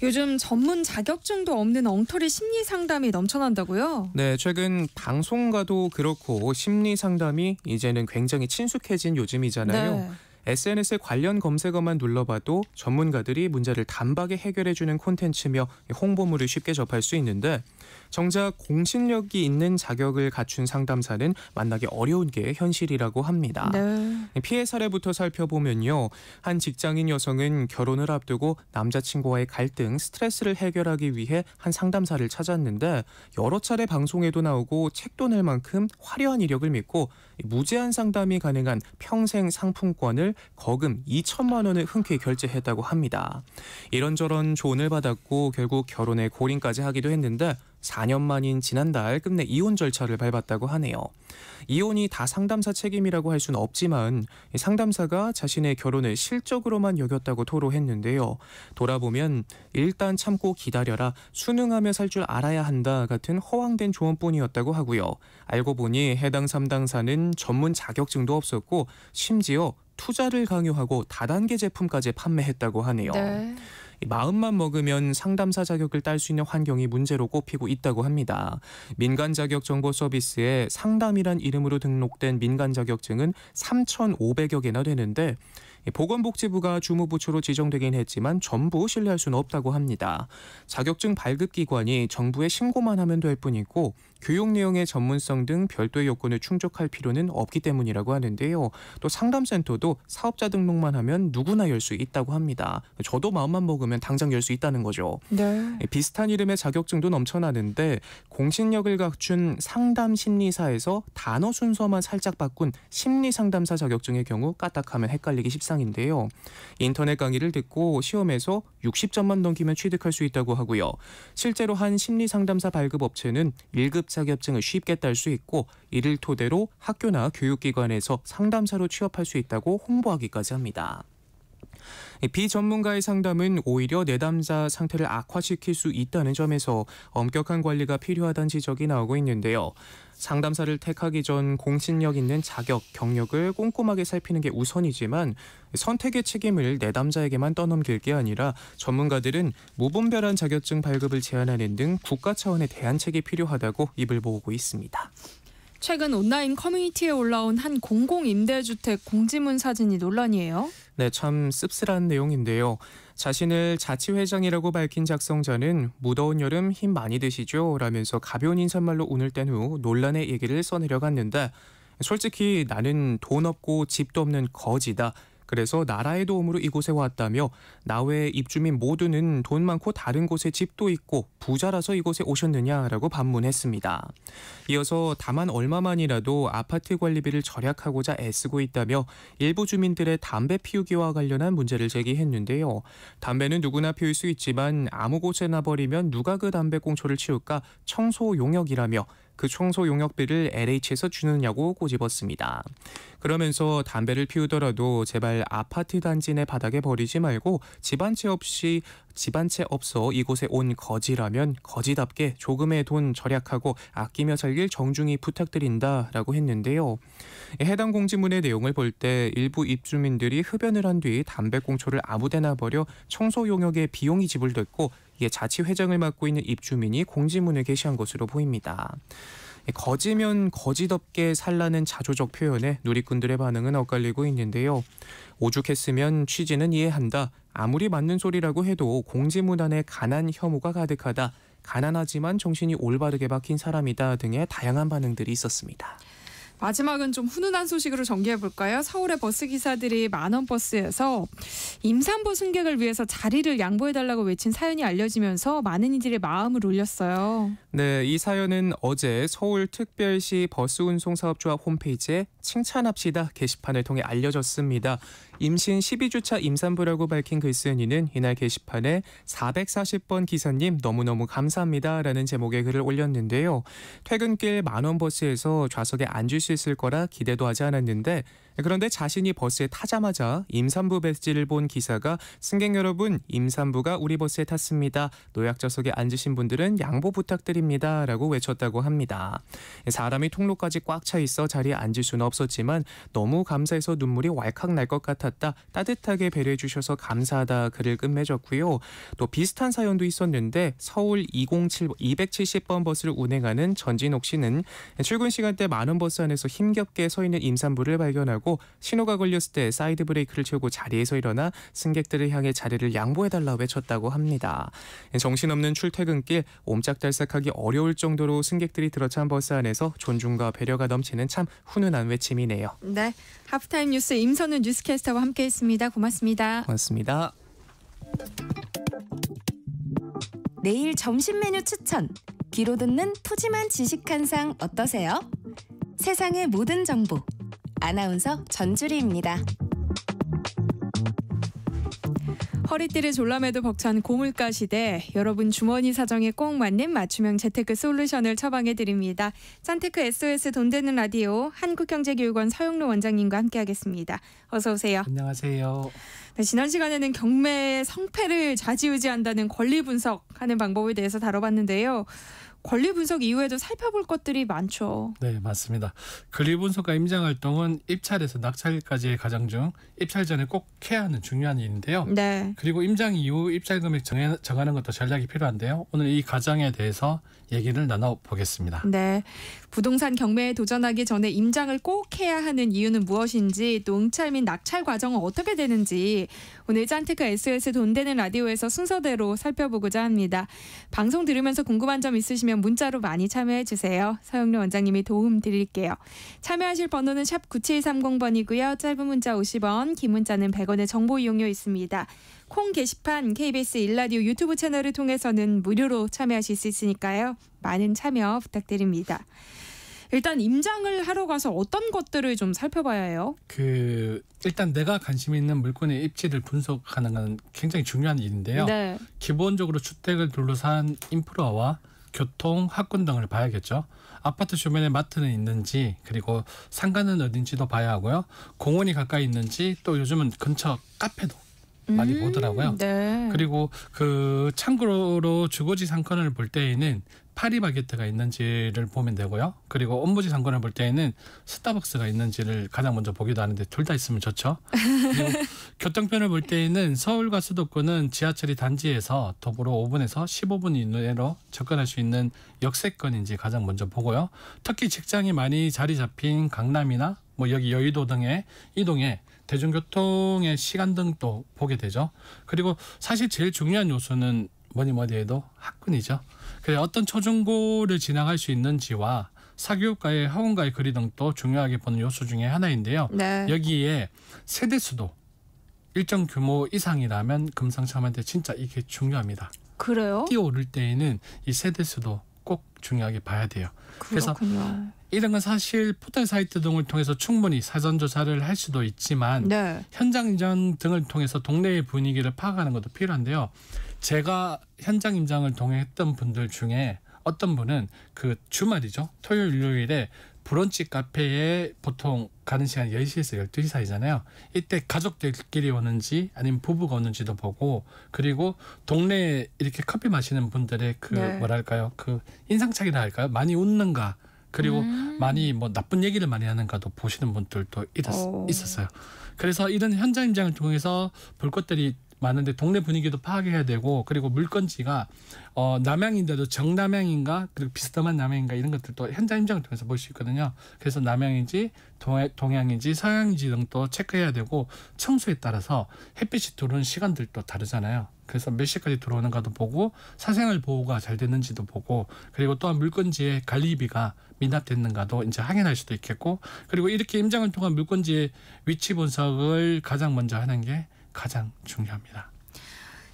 요즘 전문 자격증도 없는 엉터리 심리 상담이 넘쳐난다고요? 네, 최근 방송가도 그렇고 심리 상담이 이제는 굉장히 친숙해진 요즘이잖아요. 네. SNS에 관련 검색어만 눌러봐도 전문가들이 문제를 단박에 해결해주는 콘텐츠며 홍보물을 쉽게 접할 수 있는데 정작 공신력이 있는 자격을 갖춘 상담사는 만나기 어려운 게 현실이라고 합니다. 네. 피해 사례부터 살펴보면요. 한 직장인 여성은 결혼을 앞두고 남자친구와의 갈등, 스트레스를 해결하기 위해 한 상담사를 찾았는데 여러 차례 방송에도 나오고 책도 낼 만큼 화려한 이력을 믿고 무제한 상담이 가능한 평생 상품권을 거금 2천만 원을 흔쾌히 결제했다고 합니다. 이런저런 조언을 받았고 결국 결혼에 골인까지 하기도 했는데 4년 만인 지난달 끝내 이혼 절차를 밟았다고 하네요. 이혼이 다 상담사 책임이라고 할 수는 없지만 상담사가 자신의 결혼을 실적으로만 여겼다고 토로했는데요. 돌아보면 일단 참고 기다려라, 순응하며 살 줄 알아야 한다 같은 허황된 조언뿐이었다고 하고요. 알고 보니 해당 상담사는 전문 자격증도 없었고 심지어 투자를 강요하고 다단계 제품까지 판매했다고 하네요. 네. 마음만 먹으면 상담사 자격을 딸 수 있는 환경이 문제로 꼽히고 있다고 합니다. 민간 자격 정보 서비스에 상담이란 이름으로 등록된 민간 자격증은 3,500여 개나 되는데 보건복지부가 주무부처로 지정되긴 했지만 전부 신뢰할 수는 없다고 합니다. 자격증 발급기관이 정부에 신고만 하면 될 뿐이고 교육 내용의 전문성 등 별도의 요건을 충족할 필요는 없기 때문이라고 하는데요. 또 상담센터도 사업자 등록만 하면 누구나 열 수 있다고 합니다. 저도 마음만 먹으면 당장 열 수 있다는 거죠. 네. 비슷한 이름의 자격증도 넘쳐나는데 공신력을 갖춘 상담심리사에서 단어 순서만 살짝 바꾼 심리상담사 자격증의 경우 까딱하면 헷갈리기 십상인데요. 인터넷 강의를 듣고 시험에서 60점만 넘기면 취득할 수 있다고 하고요. 실제로 한 심리상담사 발급업체는 1급 자격증을 쉽게 딸 수 있고 이를 토대로 학교나 교육기관에서 상담사로 취업할 수 있다고 홍보하기까지 합니다. 비전문가의 상담은 오히려 내담자 상태를 악화시킬 수 있다는 점에서 엄격한 관리가 필요하다는 지적이 나오고 있는데요. 상담사를 택하기 전 공신력 있는 자격, 경력을 꼼꼼하게 살피는 게 우선이지만 선택의 책임을 내담자에게만 떠넘길 게 아니라 전문가들은 무분별한 자격증 발급을 제한하는 등 국가 차원의 대안책이 필요하다고 입을 모으고 있습니다. 최근 온라인 커뮤니티에 올라온 한 공공임대주택 공지문 사진이 논란이에요. 네, 참 씁쓸한 내용인데요. 자신을 자치회장이라고 밝힌 작성자는 무더운 여름 힘 많이 드시죠? 라면서 가벼운 인사말로 운을 뗀 후 논란의 얘기를 써내려갔는데 솔직히 나는 돈 없고 집도 없는 거지다. 그래서 나라의 도움으로 이곳에 왔다며 나 외 입주민 모두는 돈 많고 다른 곳에 집도 있고 부자라서 이곳에 오셨느냐라고 반문했습니다. 이어서 다만 얼마만이라도 아파트 관리비를 절약하고자 애쓰고 있다며 일부 주민들의 담배 피우기와 관련한 문제를 제기했는데요. 담배는 누구나 피울 수 있지만 아무 곳에나 버리면 누가 그 담배 꽁초를 치울까 청소 용역이라며 그 청소 용역비를 LH에서 주느냐고 꼬집었습니다. 그러면서 담배를 피우더라도 제발 아파트 단지 내 바닥에 버리지 말고 집안채 없어 이곳에 온 거지라면 거지답게 조금의 돈 절약하고 아끼며 살길 정중히 부탁드린다라고 했는데요. 해당 공지문의 내용을 볼 때 일부 입주민들이 흡연을 한 뒤 담배꽁초를 아무데나 버려 청소 용역에 비용이 지불됐고 이에 자치회장을 맡고 있는 입주민이 공지문을 게시한 것으로 보입니다. 거지면 거지답게 살라는 자조적 표현에 누리꾼들의 반응은 엇갈리고 있는데요. 오죽했으면 취지는 이해한다. 아무리 맞는 소리라고 해도 공지문 안에 가난 혐오가 가득하다. 가난하지만 정신이 올바르게 박힌 사람이다 등의 다양한 반응들이 있었습니다. 마지막은 좀 훈훈한 소식으로 전개해볼까요? 서울의 버스 기사들이 만원 버스에서 임산부 승객을 위해서 자리를 양보해달라고 외친 사연이 알려지면서 많은 이들의 마음을 울렸어요. 네, 이 사연은 어제 서울특별시 버스운송사업조합 홈페이지에 칭찬합시다 게시판을 통해 알려졌습니다. 임신 12주차 임산부라고 밝힌 글쓴이는 이날 게시판에 440번 기사님 너무너무 감사합니다라는 제목의 글을 올렸는데요. 퇴근길 만원 버스에서 좌석에 앉을 수 있을 거라 기대도 하지 않았는데 그런데 자신이 버스에 타자마자 임산부 배지를 본 기사가 승객 여러분 임산부가 우리 버스에 탔습니다. 노약자석에 앉으신 분들은 양보 부탁드립니다 라고 외쳤다고 합니다. 사람이 통로까지 꽉 차 있어 자리에 앉을 수는 없었지만 너무 감사해서 눈물이 왈칵 날 것 같았다. 따뜻하게 배려해 주셔서 감사하다 글을 끝맺었고요. 또 비슷한 사연도 있었는데 서울 270번 버스를 운행하는 전진옥 씨는 출근 시간대 만원 버스 안에서 힘겹게 서 있는 임산부를 발견하고 신호가 걸렸을 때 사이드 브레이크를 채우고 자리에서 일어나 승객들을 향해 자리를 양보해달라 외쳤다고 합니다. 정신없는 출퇴근길 옴짝달싹하기 어려울 정도로 승객들이 들어찬 버스 안에서 존중과 배려가 넘치는 참 훈훈한 외침이네요. 네, 하프타임 뉴스 임선우 뉴스캐스터와 함께했습니다. 고맙습니다. 고맙습니다. 내일 점심 메뉴 추천. 귀로 듣는 푸짐한 지식 한 상 어떠세요? 세상의 모든 정보. 아나운서 전주리입니다. 허리띠를 졸라매도 벅찬 고물가 시대, 여러분 주머니 사정에 꼭 맞는 맞춤형 재테크 솔루션을 처방해드립니다. 짠테크 SOS 돈 되는 라디오 한국경제교육원 서영로 원장님과 함께하겠습니다. 어서 오세요. 안녕하세요. 네, 지난 시간에는 경매의 성패를 좌지우지한다는 권리 분석하는 방법에 대해서 다뤄봤는데요. 권리 분석 이후에도 살펴볼 것들이 많죠. 네, 맞습니다. 권리 분석과 임장 활동은 입찰에서 낙찰까지의 과정 중 입찰 전에 꼭 해야 하는 중요한 일인데요. 네. 그리고 임장 이후 입찰 금액 정하는 것도 전략이 필요한데요. 오늘 이 과정에 대해서 얘기를 나눠보겠습니다. 네, 부동산 경매에 도전하기 전에 임장을 꼭 해야 하는 이유는 무엇인지, 또 응찰 및 낙찰 과정은 어떻게 되는지 오늘 짠테크 SOS 돈 되는 라디오에서 순서대로 살펴보고자 합니다. 방송 들으면서 궁금한 점 있으시면 문자로 많이 참여해 주세요. 서영래 원장님이 도움 드릴게요. 참여하실 번호는 샵 9730번이고요. 짧은 문자 50원, 긴 문자는 100원의 정보 이용료 있습니다. 콩 게시판 KBS 1라디오 유튜브 채널을 통해서는 무료로 참여하실 수 있으니까요. 많은 참여 부탁드립니다. 일단 임장을 하러 가서 어떤 것들을 좀 살펴봐야 해요? 일단 내가 관심 있는 물건의 입지를 분석하는 건 굉장히 중요한 일인데요. 네. 기본적으로 주택을 둘러싼 인프라와 교통, 학군 등을 봐야겠죠. 아파트 주변에 마트는 있는지, 그리고 상가는 어딘지도 봐야 하고요. 공원이 가까이 있는지, 또 요즘은 근처 카페도 많이 보더라고요. 네. 그리고 그 참고로 주거지 상권을 볼 때에는 파리바게뜨가 있는지를 보면 되고요. 그리고 업무지 상권을 볼 때에는 스타벅스가 있는지를 가장 먼저 보기도 하는데 둘 다 있으면 좋죠. 그리고 교통편을 볼 때에는 서울과 수도권은 지하철이 단지에서 도보로 5분에서 15분 이내로 접근할 수 있는 역세권인지 가장 먼저 보고요. 특히 직장이 많이 자리 잡힌 강남이나 뭐 여기 여의도 등의 이동에 대중교통의 시간 등도 보게 되죠. 그리고 사실 제일 중요한 요소는 뭐니 해도 학군이죠. 그래서 어떤 초중고를 진학할 수 있는지와 사교육과의 학원과의 거리 등도 중요하게 보는 요소 중에 하나인데요. 네. 여기에 세대수도 일정 규모 이상이라면 금상첨화인데 진짜 이게 중요합니다. 그래요? 뛰어오를 때에는 이 세대수도 꼭 중요하게 봐야 돼요. 그렇군요. 그래서 이런 건 사실 포털 사이트 등을 통해서 충분히 사전 조사를 할 수도 있지만 네. 현장 임장 등을 통해서 동네의 분위기를 파악하는 것도 필요한데요. 제가 현장 임장을 동행했던 분들 중에 어떤 분은 그 주말이죠. 토요일, 일요일에 브런치 카페에 보통 가는 시간이 10시에서 12시 사이잖아요. 이때 가족들끼리 오는지 아니면 부부가 오는지도 보고 그리고 동네에 이렇게 커피 마시는 분들의 그 네. 뭐랄까요. 그 인상착이라 할까요? 많이 웃는가 그리고 많이 뭐 나쁜 얘기를 많이 하는가도 보시는 분들도 있었어요. 그래서 이런 현장 임장을 통해서 볼 것들이 많은데 동네 분위기도 파악해야 되고 그리고 물건지가 남양인데도 정남양인가 그리고 비스듬한 남양인가 이런 것들도 현장 임장을 통해서 볼 수 있거든요. 그래서 남양인지 동양인지 서양인지 등도 체크해야 되고 청소에 따라서 햇빛이 들어오는 시간들도 다르잖아요. 그래서 몇 시까지 들어오는가도 보고 사생활 보호가 잘 됐는지도 보고 그리고 또한 물건지의 관리비가 미납됐는가도 이제 확인할 수도 있겠고 그리고 이렇게 임장을 통한 물건지의 위치 분석을 가장 먼저 하는 게 가장 중요합니다.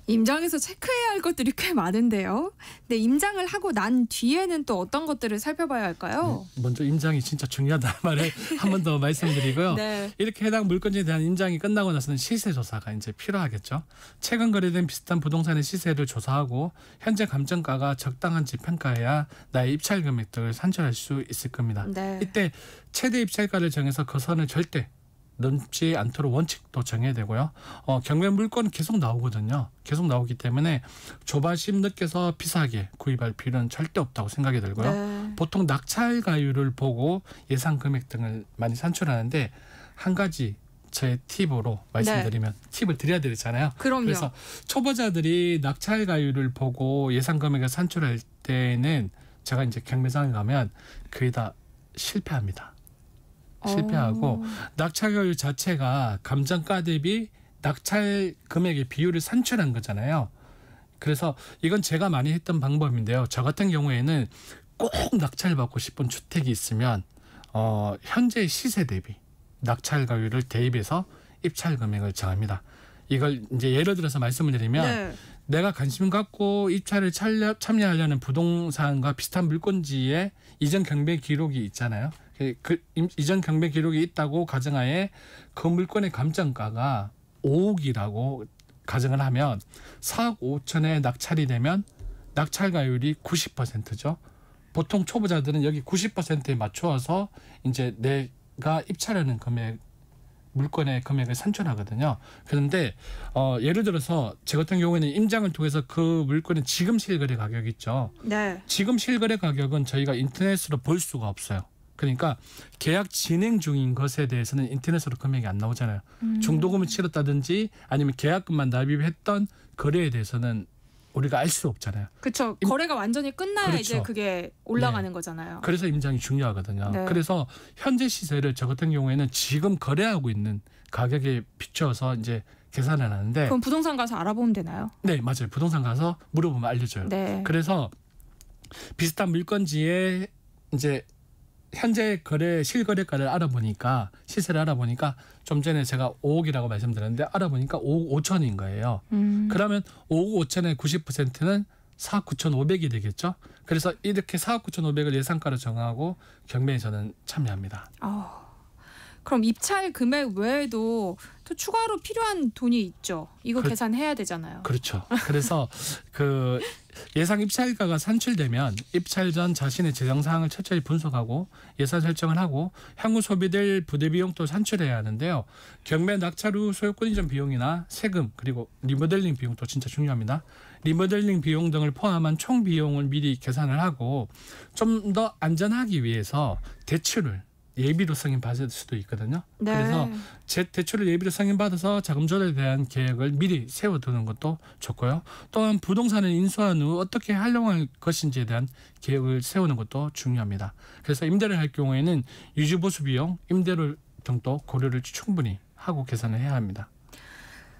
임장에서 체크해야 할 것들이 꽤 많은데요. 근데 임장을 하고 난 뒤에는 또 어떤 것들을 살펴봐야 할까요? 먼저 임장이 진짜 중요하다는 말을 한 번 더 말씀드리고요. 네. 이렇게 해당 물건지에 대한 임장이 끝나고 나서는 시세 조사가 이제 필요하겠죠. 최근 거래된 비슷한 부동산의 시세를 조사하고 현재 감정가가 적당한지 평가해야 나의 입찰 금액 등을 산출할 수 있을 겁니다. 네. 이때 최대 입찰가를 정해서 그 선을 절대 넘지 않도록 원칙도 정해야 되고요. 경매 물건은 계속 나오거든요. 계속 나오기 때문에 조바심 느껴서 비싸게 구입할 필요는 절대 없다고 생각이 들고요. 네. 보통 낙찰가율을 보고 예상 금액 등을 많이 산출하는데 한 가지 제 팁으로 말씀드리면 팁을 드려야 되잖아요. 그럼요. 그래서 초보자들이 낙찰가율을 보고 예상 금액을 산출할 때는 제가 이제 경매장에 가면 거의 다 실패합니다. 실패하고 낙찰가율 자체가 감정가 대비 낙찰 금액의 비율을 산출한 거잖아요. 그래서 이건 제가 많이 했던 방법인데요. 저 같은 경우에는 꼭 낙찰받고 싶은 주택이 있으면 현재 시세 대비 낙찰가율을 대입해서 입찰 금액을 정합니다. 이걸 이제 예를 들어서 말씀을 드리면 내가 관심 갖고 입찰을 참여하려는 부동산과 비슷한 물건지에 이전 경매 기록이 있잖아요. 그 이전 경매 기록이 있다고 가정하에 그 물건의 감정가가 5억이라고 가정을 하면 4억 5천에 낙찰이 되면 낙찰가율이 90%죠. 보통 초보자들은 여기 90%에 맞추어서 이제 내가 입찰하는 금액 물건의 금액을 산출하거든요. 그런데 예를 들어서 제 같은 경우에는 임장을 통해서 그 물건의 지금 실거래 가격이 있죠. 네. 지금 실거래 가격은 저희가 인터넷으로 볼 수가 없어요. 그러니까 계약 진행 중인 것에 대해서는 인터넷으로 금액이 안 나오잖아요. 중도금을 치렀다든지 아니면 계약금만 납입했던 거래에 대해서는 우리가 알 수 없잖아요. 그렇죠. 거래가 완전히 끝나야 그렇죠. 이제 그게 올라가는 거잖아요. 그래서 임장이 중요하거든요. 네. 그래서 현재 시세를 저 같은 경우에는 지금 거래하고 있는 가격에 비춰서 이제 계산을 하는데 그럼 부동산 가서 알아보면 되나요? 네, 맞아요. 부동산 가서 물어보면 알려줘요. 네. 그래서 비슷한 물건지에 이제 현재 거래 실거래가를 알아보니까 시세를 알아보니까 좀 전에 제가 5억이라고 말씀드렸는데 알아보니까 5억 5천인 거예요. 그러면 5억 5천의 90%는 4억 9,500이 되겠죠. 그래서 이렇게 4억 9,500을 예상가로 정하고 경매에 저는 참여합니다. 그럼 입찰 금액 외에도 또 추가로 필요한 돈이 있죠. 이거 계산해야 되잖아요. 그렇죠. 그래서 그 예상 입찰가가 산출되면 입찰 전 자신의 재정 사항을 철저히 분석하고 예산 설정을 하고 향후 소비될 부대 비용도 산출해야 하는데요. 경매 낙찰 후 소유권 이전 비용이나 세금 그리고 리모델링 비용도 진짜 중요합니다. 리모델링 비용 등을 포함한 총 비용을 미리 계산을 하고 좀 더 안전하기 위해서 대출을 예비로 승인받을 수도 있거든요. 네. 그래서 대출을 예비로 승인받아서 자금 조달에 대한 계획을 미리 세워두는 것도 좋고요. 또한 부동산을 인수한 후 어떻게 활용할 것인지에 대한 계획을 세우는 것도 중요합니다. 그래서 임대를 할 경우에는 유지보수 비용, 임대료 등도 고려를 충분히 하고 계산을 해야 합니다.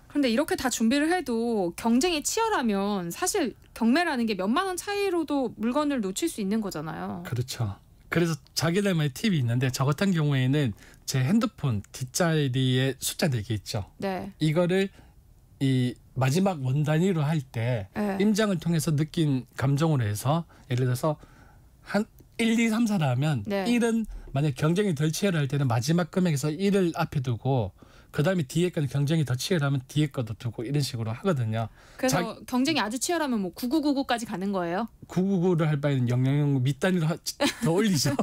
그런데 이렇게 다 준비를 해도 경쟁이 치열하면 사실 경매라는 게 몇만 원 차이로도 물건을 놓칠 수 있는 거잖아요. 그렇죠. 그래서 자기들만의 팁이 있는데 저 같은 경우에는 제 핸드폰 뒷자리에 숫자 4개 있죠. 네. 이거를 이 마지막 원 단위로 할 때 네. 임장을 통해서 느낀 감정으로 해서 예를 들어서 한 1, 2, 3, 4라 하면 네. 1은 만약 경쟁이 덜 치열할 때는 마지막 금액에서 1을 앞에 두고 그다음에 뒤에 거는 경쟁이 더 치열하면 뒤에 것도 두고 이런 식으로 하거든요. 그래서 경쟁이 아주 치열하면 뭐 9999까지 가는 거예요? 999를 할 바에는 000 밑단위로 더 올리죠.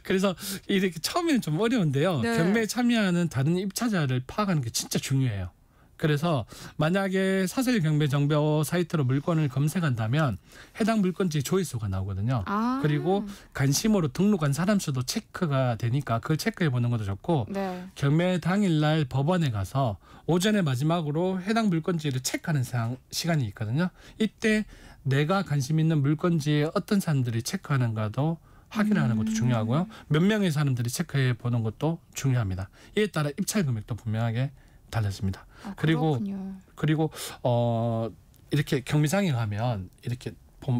그래서 이렇게 처음에는 좀 어려운데요. 네. 경매에 참여하는 다른 입찰자를 파악하는 게 진짜 중요해요. 그래서 만약에 사설 경매 정보 사이트로 물건을 검색한다면 해당 물건지 조회수가 나오거든요. 그리고 관심으로 등록한 사람 수도 체크가 되니까 그걸 체크해 보는 것도 좋고 네. 경매 당일날 법원에 가서 오전에 마지막으로 해당 물건지를 체크하는 시간이 있거든요. 이때 내가 관심 있는 물건지에 어떤 사람들이 체크하는가도 확인하는 것도 중요하고요. 몇 명의 사람들이 체크해 보는 것도 중요합니다. 이에 따라 입찰 금액도 분명하게 달라집니다. 그리고 이렇게 경매장에 가면 이렇게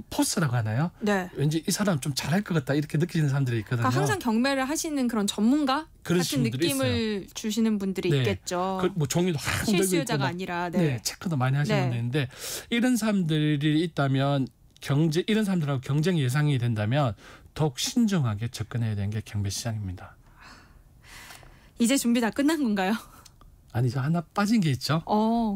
포스라고 하나요? 네. 왠지 이 사람 좀 잘할 것 같다 이렇게 느끼는 사람들이 있거든요. 그러니까 항상 경매를 하시는 그런 전문가 같은 느낌을 있어요. 주시는 분들이 네. 있겠죠. 뭐 종이도 실수요자가 아니라 네, 체크도 많이 하시는 분들 있는데 이런 사람들이 있다면 이런 사람들하고 경쟁 예상이 된다면 더욱 신중하게 접근해야 되는 게 경매 시장입니다. 이제 준비 다 끝난 건가요? 아니죠. 하나 빠진 게 있죠.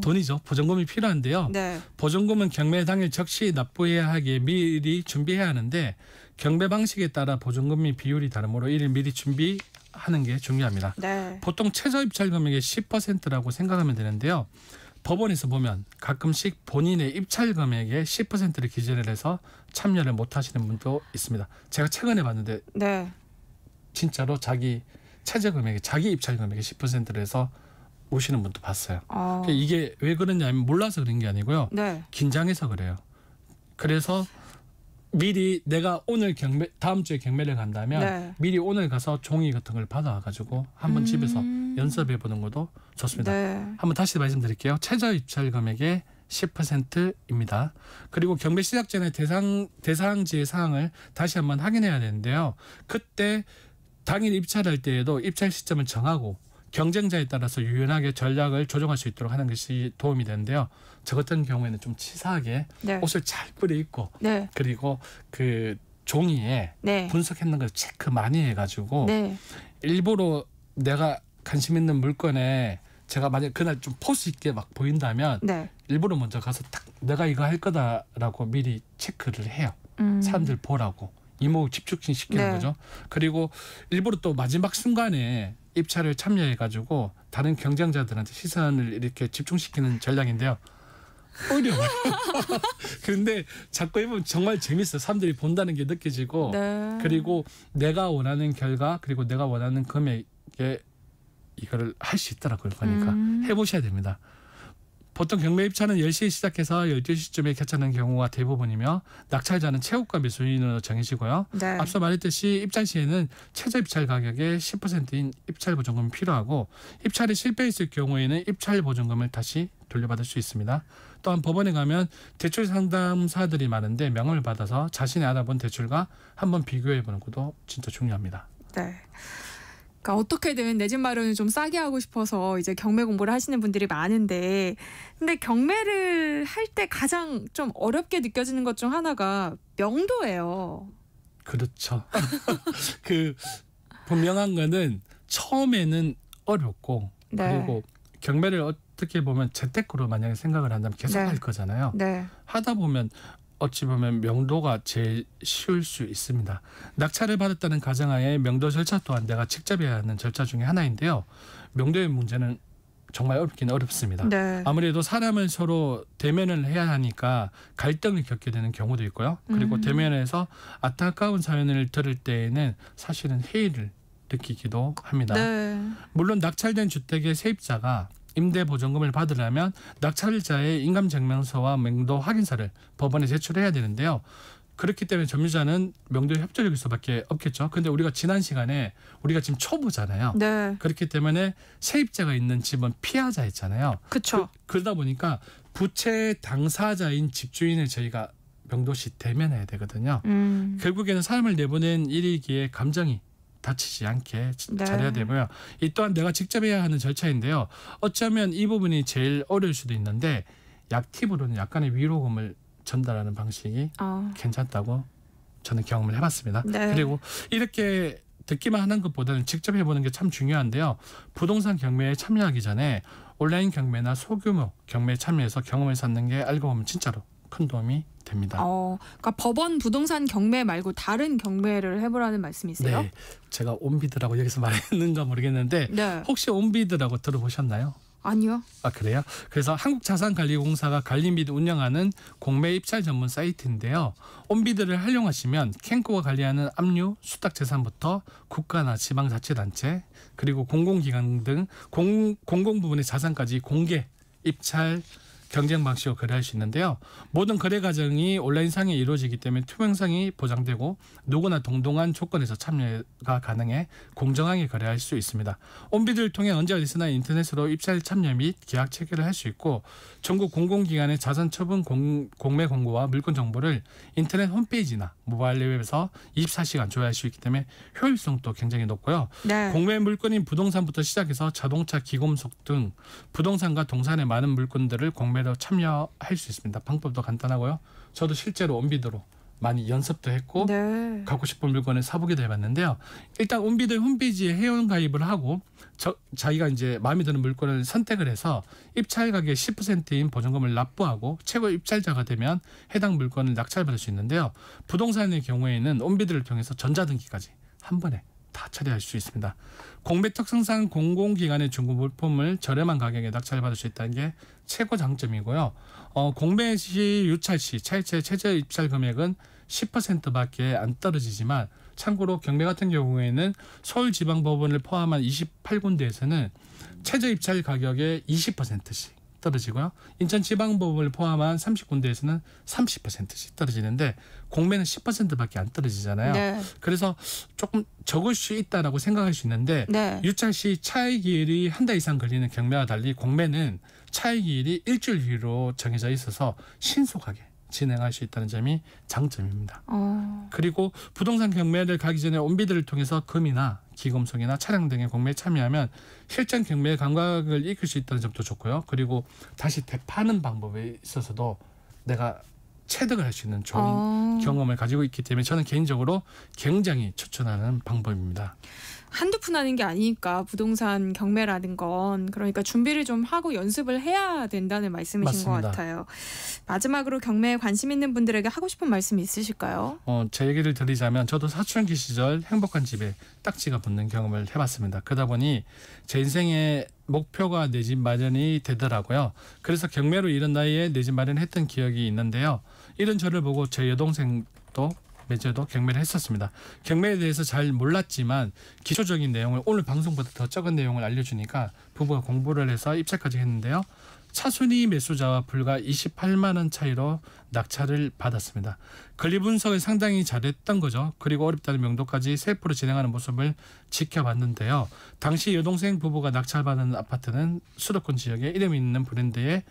돈이죠. 보증금이 필요한데요. 네. 보증금은 경매 당일 적시 납부해야 하기에 미리 준비해야 하는데 경매 방식에 따라 보증금이 비율이 다르므로 이를 미리 준비하는 게 중요합니다. 네. 보통 최저 입찰 금액의 10%라고 생각하면 되는데요. 법원에서 보면 가끔씩 본인의 입찰 금액의 10%를 기준을 해서 참여를 못 하시는 분도 있습니다. 제가 최근에 봤는데 네. 진짜로 자기 최저 금액의 자기 입찰 금액의 10%를 해서 오시는 분도 봤어요. 이게 왜 그러냐면 몰라서 그런 게 아니고요. 네. 긴장해서 그래요. 그래서 미리 내가 오늘 다음 주에 경매를 간다면 네. 미리 오늘 가서 종이 같은 걸 받아가지고 한번 집에서 연습해 보는 것도 좋습니다. 네. 한번 다시 말씀드릴게요. 최저 입찰 금액의 10%입니다. 그리고 경매 시작 전에 대상지의 사항을 다시 한번 확인해야 되는데요. 그때 당일 입찰할 때에도 입찰 시점을 정하고 경쟁자에 따라서 유연하게 전략을 조정할 수 있도록 하는 것이 도움이 되는데요. 저 같은 경우에는 좀 치사하게 옷을 잘 꾸려 입고 그리고 그 종이에 분석했는 걸 체크 많이 해가지고 일부러 내가 관심 있는 물건에 제가 만약 그날 좀 포스 있게 막 보인다면 일부러 먼저 가서 딱 내가 이거 할 거다라고 미리 체크를 해요. 사람들 보라고. 이목 집중시키는 거죠. 그리고 일부러 또 마지막 순간에 입찰을 참여해가지고 다른 경쟁자들한테 시선을 이렇게 집중시키는 전략인데요. 어려워요. 그런데 자꾸 해보면 정말 재밌어요. 사람들이 본다는 게 느껴지고 그리고 내가 원하는 결과 그리고 내가 원하는 금액에 이거를 할 수 있더라고요. 그러니까 해보셔야 됩니다. 보통 경매 입찰은 10시에 시작해서 12시쯤에 개최하는 경우가 대부분이며 낙찰자는 최고가 매수인으로 정해지고요. 앞서 말했듯이 입찰 시에는 최저 입찰 가격의 10%인 입찰 보증금이 필요하고 입찰이 실패했을 경우에는 입찰 보증금을 다시 돌려받을 수 있습니다. 또한 법원에 가면 대출 상담사들이 많은데 명함을 받아서 자신이 알아본 대출과 한번 비교해보는 것도 진짜 중요합니다. 네. 그러니까 어떻게든 내 집 마련을 좀 싸게 하고 싶어서 이제 경매 공부를 하시는 분들이 많은데 근데 경매를 할 때 가장 좀 어렵게 느껴지는 것 중 하나가 명도예요. 그렇죠. 그 분명한 거는 처음에는 어렵고 네. 그리고 경매를 어떻게 보면 재테크로 만약에 생각을 한다면 계속 네. 할 거잖아요. 네. 하다 보면 어찌 보면 명도가 제일 쉬울 수 있습니다. 낙찰을 받았다는 가정하에 명도 절차 또한 내가 직접 해야 하는 절차 중에 하나인데요. 명도의 문제는 정말 어렵긴 어렵습니다. 네. 아무래도 사람을 서로 대면을 해야 하니까 갈등을 겪게 되는 경우도 있고요. 그리고 대면에서 안타까운 사연을 들을 때에는 사실은 회의를 느끼기도 합니다. 네. 물론 낙찰된 주택의 세입자가 임대보증금을 받으려면 낙찰자의 인감증명서와 명도 확인서를 법원에 제출해야 되는데요. 그렇기 때문에 점유자는 명도에 협조적일 수밖에 없겠죠. 근데 우리가 지난 시간에 우리가 지금 초보잖아요. 네. 그렇기 때문에 세입자가 있는 집은 피하자 했잖아요. 그렇죠. 그러다 보니까 부채 당사자인 집주인을 저희가 명도시 대면해야 되거든요. 결국에는 사람을 내보낸 일이기에 감정이 다치지 않게 네. 잘해야 되고요. 이 또한 내가 직접 해야 하는 절차인데요. 어쩌면 이 부분이 제일 어려울 수도 있는데 약팁으로는 약간의 위로금을 전달하는 방식이 괜찮다고 저는 경험을 해봤습니다. 네. 그리고 이렇게 듣기만 하는 것보다는 직접 해보는 게 참 중요한데요. 부동산 경매에 참여하기 전에 온라인 경매나 소규모 경매에 참여해서 경험을 쌓는 게 알고 보면 진짜로 큰 도움이 됩니다. 그러니까 법원 부동산 경매 말고 다른 경매를 해보라는 말씀이세요? 네, 제가 온비드라고 여기서 말했는가 모르겠는데 네. 혹시 온비드라고 들어보셨나요? 아니요. 아 그래요? 그래서 한국자산관리공사가 관리 및 운영하는 공매 입찰 전문 사이트인데요. 온비드를 활용하시면 캠코가 관리하는 압류, 수탁재산부터 국가나 지방자치단체 그리고 공공기관 등 공공부문의 자산까지 공개, 입찰, 경쟁 방식으로 거래할 수 있는데요. 모든 거래 과정이 온라인상에 이루어지기 때문에 투명성이 보장되고 누구나 동등한 조건에서 참여가 가능해 공정하게 거래할 수 있습니다. 온비드를 통해 언제 어디서나 인터넷으로 입찰 참여 및 계약 체결을 할 수 있고 전국 공공기관의 자산 처분 공매 공고와 물건 정보를 인터넷 홈페이지나 모바일 웹에서 24시간 조회할 수 있기 때문에 효율성도 굉장히 높고요. 네. 공매 물건인 부동산부터 시작해서 자동차, 기금속 등 부동산과 동산의 많은 물건들을 공매로 참여할 수 있습니다. 방법도 간단하고요. 저도 실제로 온비드로 많이 연습도 했고 네. 갖고 싶은 물건을 사보기도 해봤는데요. 일단 온비드 홈페이지에 회원 가입을 하고 자기가 이제 마음에 드는 물건을 선택을 해서 입찰 가격 10%인 보증금을 납부하고 최고 입찰자가 되면 해당 물건을 낙찰받을 수 있는데요. 부동산의 경우에는 온비드를 통해서 전자등기까지 한 번에 다 처리할 수 있습니다. 공매 특성상 공공기관의 중고 물품을 저렴한 가격에 낙찰받을 수 있다는 게 최고 장점이고요. 공매 시 유찰 시 차입자의 최저 입찰 금액은 10%밖에 안 떨어지지만 참고로 경매 같은 경우에는 서울지방법원을 포함한 28군데에서는 최저 입찰 가격의 20%씩 떨어지고요. 인천지방법원을 포함한 30군데에서는 30%씩 떨어지는데 공매는 10%밖에 안 떨어지잖아요. 네. 그래서 조금 적을 수 있다라고 생각할 수 있는데 네. 유찰 시 차익 기일이 한 달 이상 걸리는 경매와 달리 공매는 차익 기일이 일주일 뒤로 정해져 있어서 신속하게 진행할 수 있다는 점이 장점입니다. 그리고 부동산 경매를 가기 전에 온비드를 통해서 금이나 기금속이나 차량 등의 공매에 참여하면 실전 경매의 감각을 익힐 수 있다는 점도 좋고요. 그리고 다시 되파는 방법에 있어서도 내가 체득을 할 수 있는 좋은 경험을 가지고 있기 때문에 저는 개인적으로 굉장히 추천하는 방법입니다. 한두 푼 하는 게 아니니까 부동산 경매라는 건 그러니까 준비를 좀 하고 연습을 해야 된다는 말씀이신 맞습니다. 것 같아요. 마지막으로 경매에 관심 있는 분들에게 하고 싶은 말씀이 있으실까요? 제 얘기를 드리자면 저도 사춘기 시절 행복한 집에 딱지가 붙는 경험을 해봤습니다. 그러다 보니 제 인생의 목표가 내 집 마련이 되더라고요. 그래서 경매로 이른 나이에 내 집 마련했던 기억이 있는데요. 이런 저를 보고 제 여동생도 매제도 경매를 했었습니다. 경매에 대해서 잘 몰랐지만 기초적인 내용을 오늘 방송보다 더 적은 내용을 알려주니까 부부가 공부를 해서 입찰까지 했는데요. 차순위 매수자와 불과 28만 원 차이로 낙찰을 받았습니다. 권리 분석을 상당히 잘했던 거죠. 그리고 어렵다는 명도까지 셀프로 진행하는 모습을 지켜봤는데요. 당시 여동생 부부가 낙찰받은 아파트는 수도권 지역에 이름 있는 브랜드의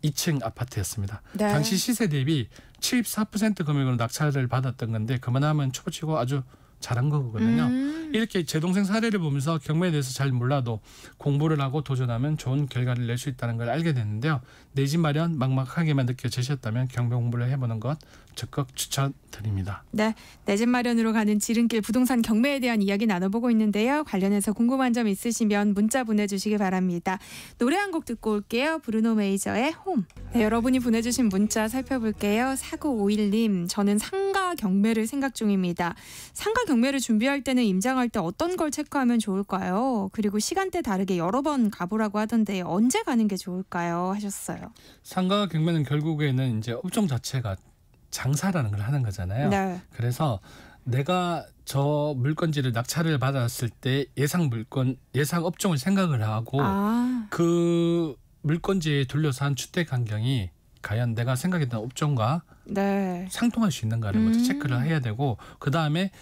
2층 아파트였습니다. 네. 당시 시세 대비 74% 금액으로 낙찰을 받았던 건데 그만하면 초보치고 아주 잘한 거거든요. 이렇게 제 동생 사례를 보면서 경매에 대해서 잘 몰라도 공부를 하고 도전하면 좋은 결과를 낼 수 있다는 걸 알게 됐는데요. 내 집 마련 막막하게만 느껴지셨다면 경매 공부를 해보는 것 적극 추천드립니다. 네, 내 집 마련으로 가는 지름길 부동산 경매에 대한 이야기 나눠보고 있는데요. 관련해서 궁금한 점 있으시면 문자 보내주시기 바랍니다. 노래 한 곡 듣고 올게요. 브루노 메이저의 홈. 네, 여러분이 보내주신 문자 살펴볼게요. 4951님, 저는 상가 경매를 생각 중입니다. 상가 경매를 준비할 때는 임장할 때 어떤 걸 체크하면 좋을까요? 그리고 시간대 다르게 여러 번 가보라고 하던데 언제 가는 게 좋을까요? 하셨어요. 상가 경매는 결국에는 이제 업종 자체가 장사라는 걸 하는 거잖아요. 네. 그래서 내가 저 물건지를 낙찰을 받았을 때 예상 업종을 생각을 하고 그 물건지에 둘러싼 주택 환경이 과연 내가 생각했던 업종과 네. 상통할 수 있는가를 먼저 체크를 해야 되고, 그 다음에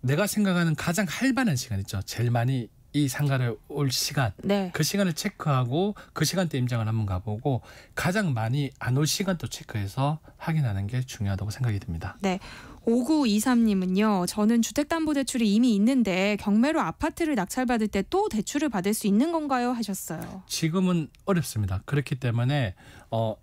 내가 생각하는 가장 활발한 시간 있죠. 제일 많이 이 상가를 올 시간, 네. 그 시간을 체크하고 그 시간대 임장을 한번 가보고 가장 많이 안 올 시간도 체크해서 확인하는 게 중요하다고 생각이 듭니다. 네. 5923님은요. 저는 주택담보대출이 이미 있는데 경매로 아파트를 낙찰받을 때 또 대출을 받을 수 있는 건가요? 하셨어요. 지금은 어렵습니다. 그렇기 때문에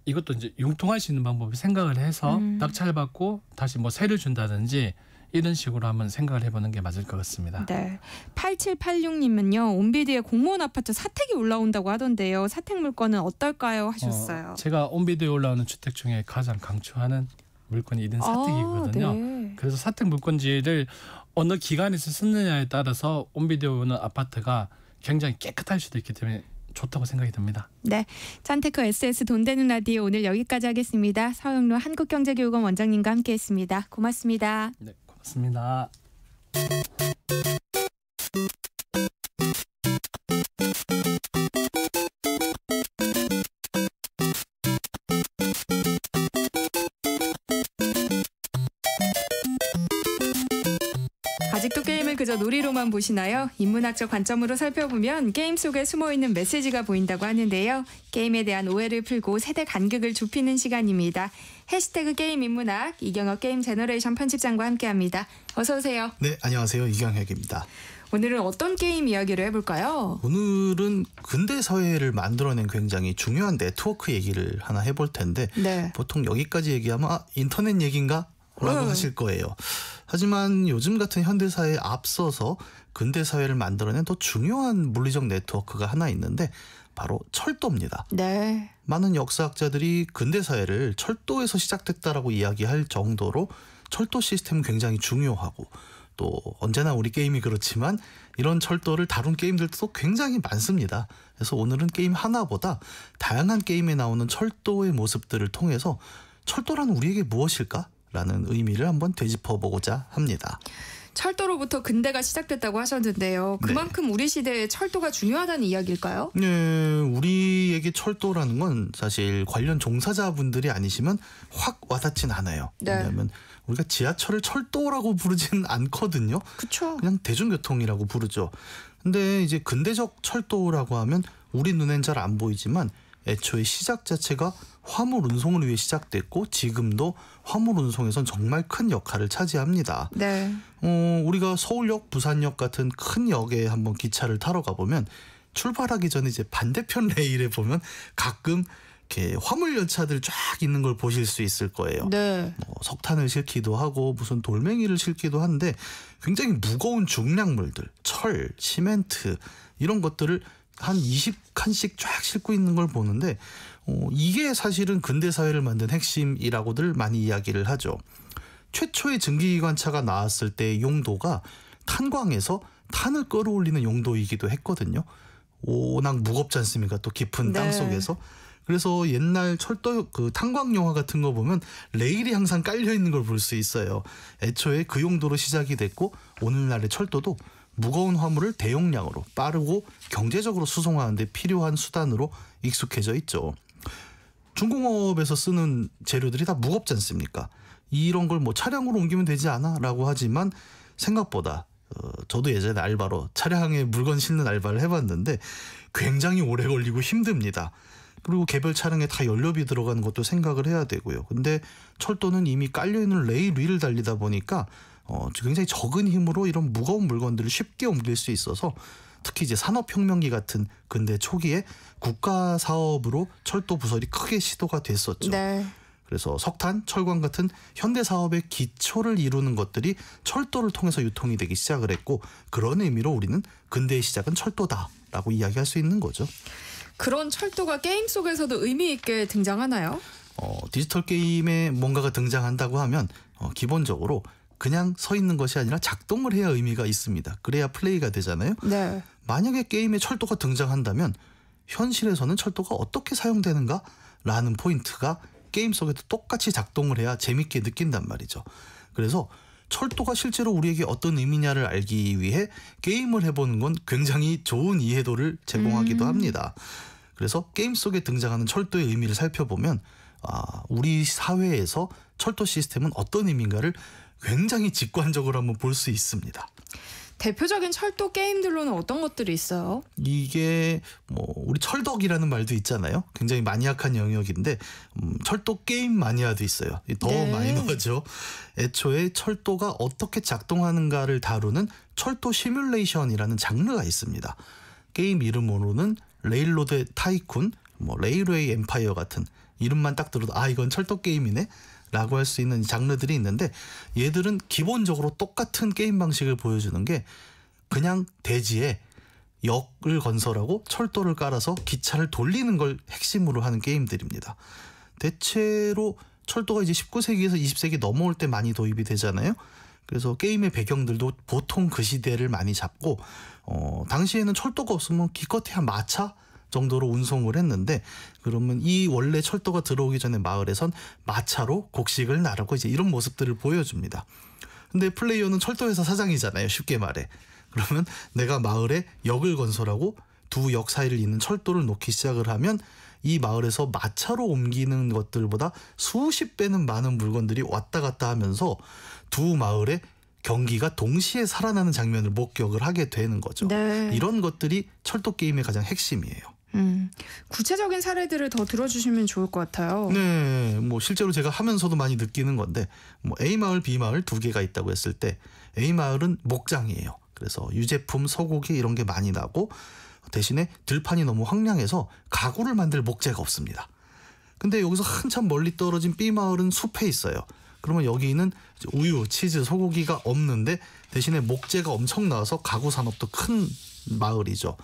이것도 이제 융통할 수 있는 방법을 생각을 해서 낙찰받고 다시 뭐 세를 준다든지 이런 식으로 한번 생각을 해보는 게 맞을 것 같습니다. 네. 8786님은요. 온비드에 공무원 아파트 사택이 올라온다고 하던데요. 사택 물건은 어떨까요? 하셨어요. 제가 온비드에 올라오는 주택 중에 가장 강추하는 물건이 이런 사택이거든요. 네. 그래서 사택 물건지를 어느 기관에서 쓰느냐에 따라서 온비드에 오는 아파트가 굉장히 깨끗할 수도 있기 때문에 좋다고 생각이 듭니다. 네, 짠테크 SS 돈 되는 라디오 오늘 여기까지 하겠습니다. 서영로 한국경제교육원 원장님과 함께했습니다. 고맙습니다. 네, 고맙습니다. 아직도 게임을 그저 놀이로만 보시나요? 인문학적 관점으로 살펴보면 게임 속에 숨어있는 메시지가 보인다고 하는데요. 게임에 대한 오해를 풀고 세대 간극을 좁히는 시간입니다. 해시태그 게임 인문학 이경혁 게임 제너레이션 편집장과 함께합니다. 어서 오세요. 네, 안녕하세요. 이경혁입니다. 오늘은 어떤 게임 이야기를 해볼까요? 오늘은 근대 사회를 만들어낸 굉장히 중요한 네트워크 얘기를 하나 해볼 텐데 네. 보통 여기까지 얘기하면 인터넷 얘기인가? 라고 하실 거예요. 하지만 요즘 같은 현대사회에 앞서서 근대사회를 만들어낸 더 중요한 물리적 네트워크가 하나 있는데 바로 철도입니다. 네. 많은 역사학자들이 근대사회를 철도에서 시작됐다라고 이야기할 정도로 철도 시스템은 굉장히 중요하고 또 언제나 우리 게임이 그렇지만 이런 철도를 다룬 게임들도 굉장히 많습니다. 그래서 오늘은 게임 하나보다 다양한 게임에 나오는 철도의 모습들을 통해서 철도란 우리에게 무엇일까? 라는 의미를 한번 되짚어보고자 합니다. 철도로부터 근대가 시작됐다고 하셨는데요. 그만큼 우리 시대에 철도가 중요하다는 이야기일까요? 네, 우리에게 철도라는 건 사실 관련 종사자분들이 아니시면 확 와닿진 않아요. 네. 왜냐하면 우리가 지하철을 철도라고 부르지는 않거든요. 그렇죠. 그냥 대중교통이라고 부르죠. 근데 이제 근대적 철도라고 하면 우리 눈엔 잘 안 보이지만 애초에 시작 자체가 화물 운송을 위해 시작됐고 지금도 화물 운송에선 정말 큰 역할을 차지합니다. 네. 우리가 서울역, 부산역 같은 큰 역에 한번 기차를 타러 가보면 출발하기 전에 이제 반대편 레일에 보면 가끔 이렇게 화물 열차들 쫙 있는 걸 보실 수 있을 거예요. 네. 석탄을 싣기도 하고 무슨 돌멩이를 싣기도 하는데 굉장히 무거운 중량물들, 철, 시멘트 이런 것들을 한 20칸씩 쫙 싣고 있는 걸 보는데 이게 사실은 근대사회를 만든 핵심이라고들 많이 이야기를 하죠. 최초의 증기기관차가 나왔을 때 용도가 탄광에서 탄을 끌어올리는 용도이기도 했거든요. 워낙 무겁지 않습니까? 또 깊은 땅 속에서. 그래서 옛날 철도 탄광 영화 같은 거 보면 레일이 항상 깔려 있는 걸 볼 수 있어요. 애초에 그 용도로 시작이 됐고 오늘날의 철도도 무거운 화물을 대용량으로 빠르고 경제적으로 수송하는 데 필요한 수단으로 익숙해져 있죠. 중공업에서 쓰는 재료들이 다 무겁지 않습니까? 이런 걸 뭐 차량으로 옮기면 되지 않아? 라고 하지만 생각보다 저도 예전에 알바로 차량에 물건 싣는 알바를 해봤는데 굉장히 오래 걸리고 힘듭니다. 그리고 개별 차량에 다 연료비 들어가는 것도 생각을 해야 되고요. 근데 철도는 이미 깔려있는 레일 위를 달리다 보니까 굉장히 적은 힘으로 이런 무거운 물건들을 쉽게 옮길 수 있어서 특히 이제 산업혁명기 같은 근대 초기에 국가 사업으로 철도 부설이 크게 시도가 됐었죠. 네. 그래서 석탄, 철광 같은 현대 사업의 기초를 이루는 것들이 철도를 통해서 유통이 되기 시작을 했고 그런 의미로 우리는 근대의 시작은 철도다라고 이야기할 수 있는 거죠. 그런 철도가 게임 속에서도 의미 있게 등장하나요? 디지털 게임에 뭔가가 등장한다고 하면 기본적으로 그냥 서 있는 것이 아니라 작동을 해야 의미가 있습니다. 그래야 플레이가 되잖아요. 네. 만약에 게임에 철도가 등장한다면 현실에서는 철도가 어떻게 사용되는가라는 포인트가 게임 속에도 똑같이 작동을 해야 재밌게 느낀단 말이죠. 그래서 철도가 실제로 우리에게 어떤 의미냐를 알기 위해 게임을 해보는 건 굉장히 좋은 이해도를 제공하기도 합니다. 그래서 게임 속에 등장하는 철도의 의미를 살펴보면 우리 사회에서 철도 시스템은 어떤 의미인가를 굉장히 직관적으로 한번 볼 수 있습니다. 대표적인 철도 게임들로는 어떤 것들이 있어요? 이게 우리 철덕이라는 말도 있잖아요. 굉장히 마니악한 영역인데 철도 게임 마니아도 있어요. 더 마이너죠. 애초에 철도가 어떻게 작동하는가를 다루는 철도 시뮬레이션이라는 장르가 있습니다. 게임 이름으로는 레일로드 타이쿤, 레일웨이 엠파이어 같은 이름만 딱 들어도 이건 철도 게임이네 라고 할 수 있는 장르들이 있는데 얘들은 기본적으로 똑같은 게임 방식을 보여주는 게 그냥 대지에 역을 건설하고 철도를 깔아서 기차를 돌리는 걸 핵심으로 하는 게임들입니다. 대체로 철도가 이제 19세기에서 20세기 넘어올 때 많이 도입이 되잖아요. 그래서 게임의 배경들도 보통 그 시대를 많이 잡고 당시에는 철도가 없으면 기껏해야 마차 정도로 운송을 했는데 그러면 이 원래 철도가 들어오기 전에 마을에선 마차로 곡식을 나르고 이제 이런 모습들을 보여줍니다. 근데 플레이어는 철도회사 사장이잖아요. 쉽게 말해. 그러면 내가 마을에 역을 건설하고 두 역 사이를 잇는 철도를 놓기 시작을 하면 이 마을에서 마차로 옮기는 것들보다 수십 배는 많은 물건들이 왔다 갔다 하면서 두 마을의 경기가 동시에 살아나는 장면을 목격을 하게 되는 거죠. 네. 이런 것들이 철도 게임의 가장 핵심이에요. 구체적인 사례들을 더 들어주시면 좋을 것 같아요. 네, 실제로 제가 하면서도 많이 느끼는 건데 A 마을, B 마을 두 개가 있다고 했을 때 A 마을은 목장이에요. 그래서 유제품, 소고기 이런 게 많이 나고 대신에 들판이 너무 황량해서 가구를 만들 목재가 없습니다. 근데 여기서 한참 멀리 떨어진 B 마을은 숲에 있어요. 그러면 여기는 우유, 치즈, 소고기가 없는데 대신에 목재가 엄청 나와서 가구 산업도 큰 마을이죠.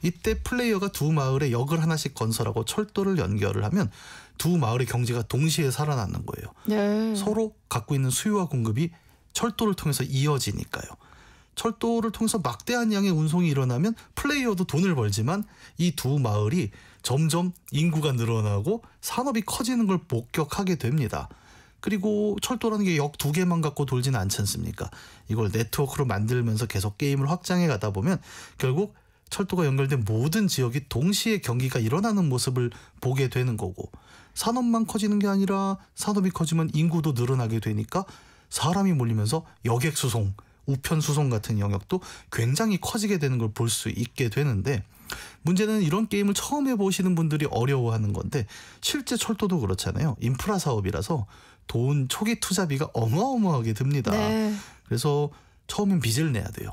이때 플레이어가 두 마을에 역을 하나씩 건설하고 철도를 연결을 하면 두 마을의 경제가 동시에 살아나는 거예요. 네. 서로 갖고 있는 수요와 공급이 철도를 통해서 이어지니까요. 철도를 통해서 막대한 양의 운송이 일어나면 플레이어도 돈을 벌지만 이 두 마을이 점점 인구가 늘어나고 산업이 커지는 걸 목격하게 됩니다. 그리고 철도라는 게 역 두 개만 갖고 돌지는 않지 않습니까? 이걸 네트워크로 만들면서 계속 게임을 확장해 가다 보면 결국 철도가 연결된 모든 지역이 동시에 경기가 일어나는 모습을 보게 되는 거고 산업만 커지는 게 아니라 산업이 커지면 인구도 늘어나게 되니까 사람이 몰리면서 여객 수송, 우편 수송 같은 영역도 굉장히 커지게 되는 걸 볼 수 있게 되는데 문제는 이런 게임을 처음 해보시는 분들이 어려워하는 건데 실제 철도도 그렇잖아요. 인프라 사업이라서 초기 투자비가 어마어마하게 듭니다. 네. 그래서 처음엔 빚을 내야 돼요.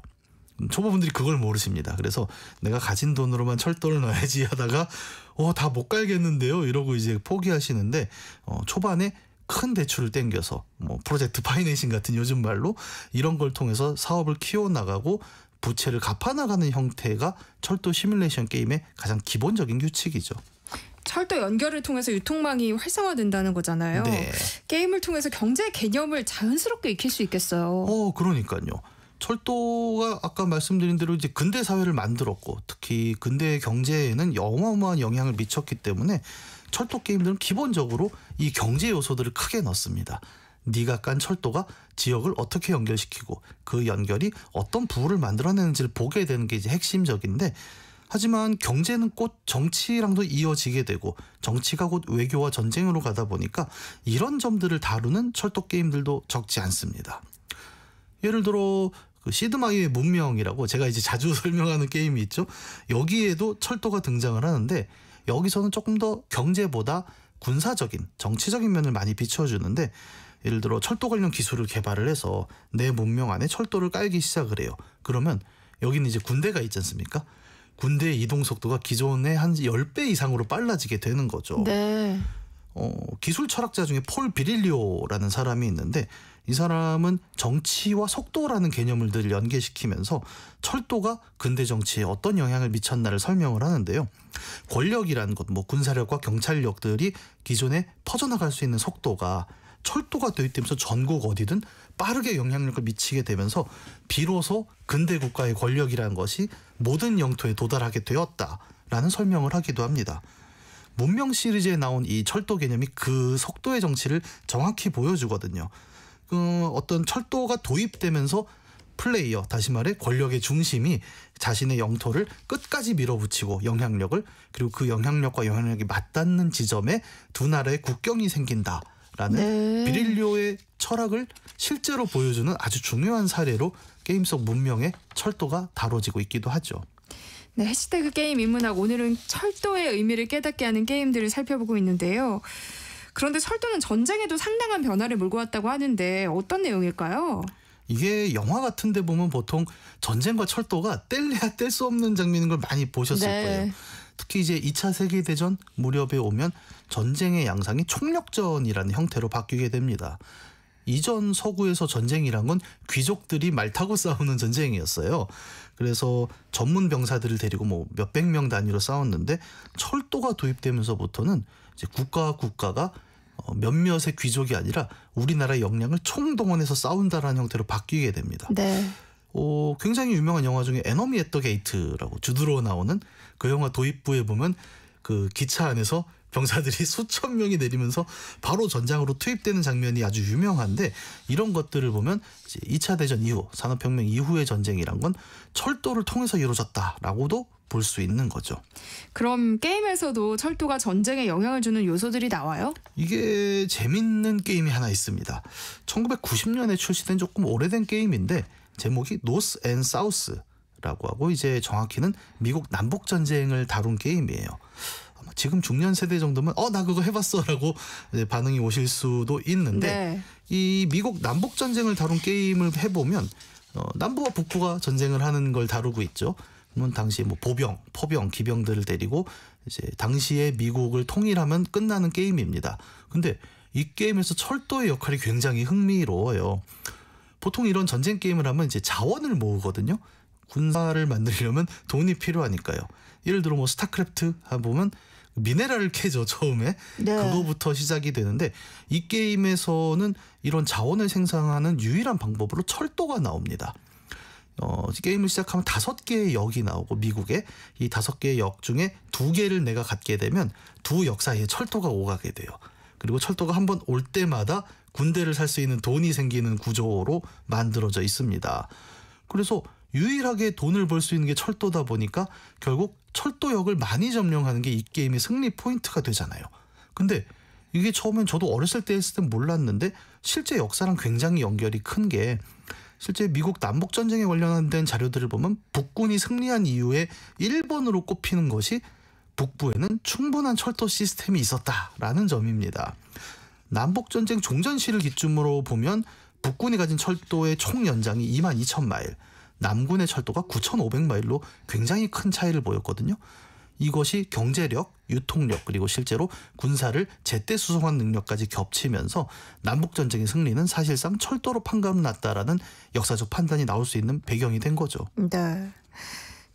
초보분들이 그걸 모르십니다. 그래서 내가 가진 돈으로만 철도를 넣어야지 하다가 다 못 갈겠는데요 이러고 이제 포기하시는데 초반에 큰 대출을 땡겨서 프로젝트 파이낸싱 같은 요즘 말로 이런 걸 통해서 사업을 키워나가고 부채를 갚아나가는 형태가 철도 시뮬레이션 게임의 가장 기본적인 규칙이죠. 철도 연결을 통해서 유통망이 활성화된다는 거잖아요. 네. 게임을 통해서 경제 개념을 자연스럽게 익힐 수 있겠어요. 그러니까요. 철도가 아까 말씀드린 대로 이제 근대 사회를 만들었고 특히 근대 경제에는 어마어마한 영향을 미쳤기 때문에 철도 게임들은 기본적으로 이 경제 요소들을 크게 넣습니다. 네가 깐 철도가 지역을 어떻게 연결시키고 그 연결이 어떤 부를 만들어내는지를 보게 되는 게 이제 핵심적인데 하지만 경제는 곧 정치랑도 이어지게 되고 정치가 곧 외교와 전쟁으로 가다 보니까 이런 점들을 다루는 철도 게임들도 적지 않습니다. 예를 들어 시드마이의 문명이라고 제가 이제 자주 설명하는 게임이 있죠. 여기에도 철도가 등장을 하는데 여기서는 조금 더 경제보다 군사적인 정치적인 면을 많이 비춰주는데 예를 들어 철도 관련 기술을 개발을 해서 내 문명 안에 철도를 깔기 시작을 해요. 그러면 여기는 이제 군대가 있지 않습니까? 군대의 이동 속도가 기존의 한 10배 이상으로 빨라지게 되는 거죠. 네. 기술 철학자 중에 폴 비릴리오라는 사람이 있는데 이 사람은 정치와 속도라는 개념을 늘 연계시키면서 철도가 근대 정치에 어떤 영향을 미쳤나를 설명을 하는데요. 권력이라는 것, 뭐 군사력과 경찰력들이 기존에 퍼져나갈 수 있는 속도가 철도가 도입되면서 전국 어디든 빠르게 영향력을 미치게 되면서 비로소 근대 국가의 권력이라는 것이 모든 영토에 도달하게 되었다라는 설명을 하기도 합니다. 문명 시리즈에 나온 이 철도 개념이 그 속도의 정치를 정확히 보여주거든요. 어떤 철도가 도입되면서 플레이어, 다시 말해 권력의 중심이 자신의 영토를 끝까지 밀어붙이고 영향력을, 그리고 그 영향력과 영향력이 맞닿는 지점에 두 나라의 국경이 생긴다라는 네. 비릴리오의 철학을 실제로 보여주는 아주 중요한 사례로 게임 속 문명의 철도가 다뤄지고 있기도 하죠. 네, 해시태그 게임 인문학, 오늘은 철도의 의미를 깨닫게 하는 게임들을 살펴보고 있는데요. 그런데 철도는 전쟁에도 상당한 변화를 몰고 왔다고 하는데 어떤 내용일까요? 이게 영화 같은 데 보면 보통 전쟁과 철도가 뗄래야 뗄 수 없는 장면인 걸 많이 보셨을 네. 거예요. 특히 이제 2차 세계대전 무렵에 오면 전쟁의 양상이 총력전이라는 형태로 바뀌게 됩니다. 이전 서구에서 전쟁이란 건 귀족들이 말 타고 싸우는 전쟁이었어요. 그래서 전문 병사들을 데리고 뭐 몇백 명 단위로 싸웠는데 철도가 도입되면서부터는 이제 국가가 몇몇의 귀족이 아니라 우리나라의 역량을 총동원해서 싸운다라는 형태로 바뀌게 됩니다. 네. 굉장히 유명한 영화 중에 에너미 앳 더 게이트라고 주드로 나오는 그 영화 도입부에 보면 그 기차 안에서 병사들이 수천 명이 내리면서 바로 전장으로 투입되는 장면이 아주 유명한데, 이런 것들을 보면 이제 2차 대전 이후, 산업혁명 이후의 전쟁이란 건 철도를 통해서 이루어졌다라고도 볼 수 있는 거죠. 그럼 게임에서도 철도가 전쟁에 영향을 주는 요소들이 나와요? 이게 재밌는 게임이 하나 있습니다. 1990년에 출시된 조금 오래된 게임인데 제목이 노스 앤 사우스라고 하고 이제 정확히는 미국 남북 전쟁을 다룬 게임이에요. 지금 중년 세대 정도면 나 그거 해봤어라고 반응이 오실 수도 있는데 네. 이 미국 남북 전쟁을 다룬 게임을 해보면 남부와 북부가 전쟁을 하는 걸 다루고 있죠. 그러면 당시 뭐 보병, 포병, 기병들을 데리고 이제 당시에 미국을 통일하면 끝나는 게임입니다. 근데 이 게임에서 철도의 역할이 굉장히 흥미로워요. 보통 이런 전쟁 게임을 하면 이제 자원을 모으거든요. 군사를 만들려면 돈이 필요하니까요. 예를 들어 뭐 스타크래프트 보면 미네랄을 캐죠, 처음에. 네. 그거부터 시작이 되는데 이 게임에서는 이런 자원을 생산하는 유일한 방법으로 철도가 나옵니다. 게임을 시작하면 5개의 역이 나오고 미국에 이 5개의 역 중에 2개를 내가 갖게 되면 두 역 사이에 철도가 오가게 돼요. 그리고 철도가 한번 올 때마다 군대를 살 수 있는 돈이 생기는 구조로 만들어져 있습니다. 그래서 유일하게 돈을 벌 수 있는 게 철도다 보니까 결국 철도역을 많이 점령하는 게 이 게임의 승리 포인트가 되잖아요. 근데 이게 처음엔 저도 어렸을 때 했을 땐 몰랐는데 실제 역사랑 굉장히 연결이 큰 게, 실제 미국 남북전쟁에 관련된 자료들을 보면 북군이 승리한 이후에 1번으로 꼽히는 것이 북부에는 충분한 철도 시스템이 있었다라는 점입니다. 남북전쟁 종전시를 기점으로 보면 북군이 가진 철도의 총 연장이 22,000마일, 남군의 철도가 9,500마일로 굉장히 큰 차이를 보였거든요. 이것이 경제력, 유통력, 그리고 실제로 군사를 제때 수송한 능력까지 겹치면서 남북전쟁의 승리는 사실상 철도로 판가름 났다라는 역사적 판단이 나올 수 있는 배경이 된 거죠. 네.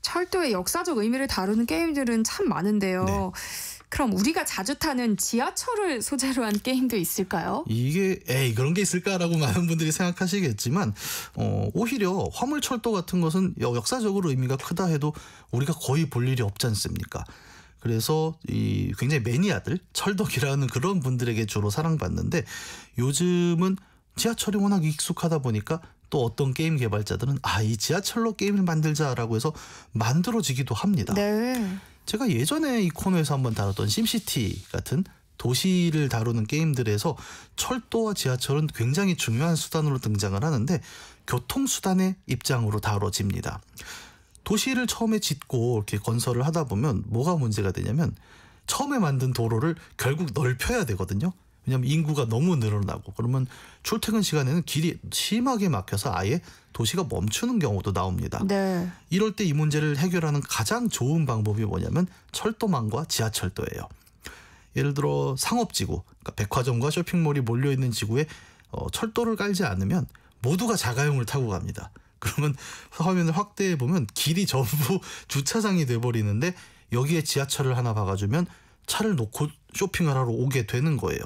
철도의 역사적 의미를 다루는 게임들은 참 많은데요. 네. 그럼 우리가 자주 타는 지하철을 소재로 한 게임도 있을까요? 이게 그런 게 있을까라고 많은 분들이 생각하시겠지만 오히려 화물철도 같은 것은 역사적으로 의미가 크다 해도 우리가 거의 볼 일이 없지 않습니까? 그래서 이 굉장히 매니아들, 철덕이라는 그런 분들에게 주로 사랑받는데, 요즘은 지하철이 워낙 익숙하다 보니까 또 어떤 게임 개발자들은 이 지하철로 게임을 만들자라고 해서 만들어지기도 합니다. 네. 제가 예전에 이 코너에서 한번 다뤘던 심시티 같은 도시를 다루는 게임들에서 철도와 지하철은 굉장히 중요한 수단으로 등장을 하는데 교통수단의 입장으로 다뤄집니다. 도시를 처음에 짓고 이렇게 건설을 하다 보면 뭐가 문제가 되냐면 처음에 만든 도로를 결국 넓혀야 되거든요. 왜냐하면 인구가 너무 늘어나고 그러면 출퇴근 시간에는 길이 심하게 막혀서 아예 도시가 멈추는 경우도 나옵니다. 네. 이럴 때 이 문제를 해결하는 가장 좋은 방법이 뭐냐면 철도망과 지하철도예요. 예를 들어 상업지구, 그러니까 백화점과 쇼핑몰이 몰려있는 지구에 철도를 깔지 않으면 모두가 자가용을 타고 갑니다. 그러면 화면을 확대해 보면 길이 전부 주차장이 돼버리는데 여기에 지하철을 하나 박아주면 차를 놓고 쇼핑을 하러 오게 되는 거예요.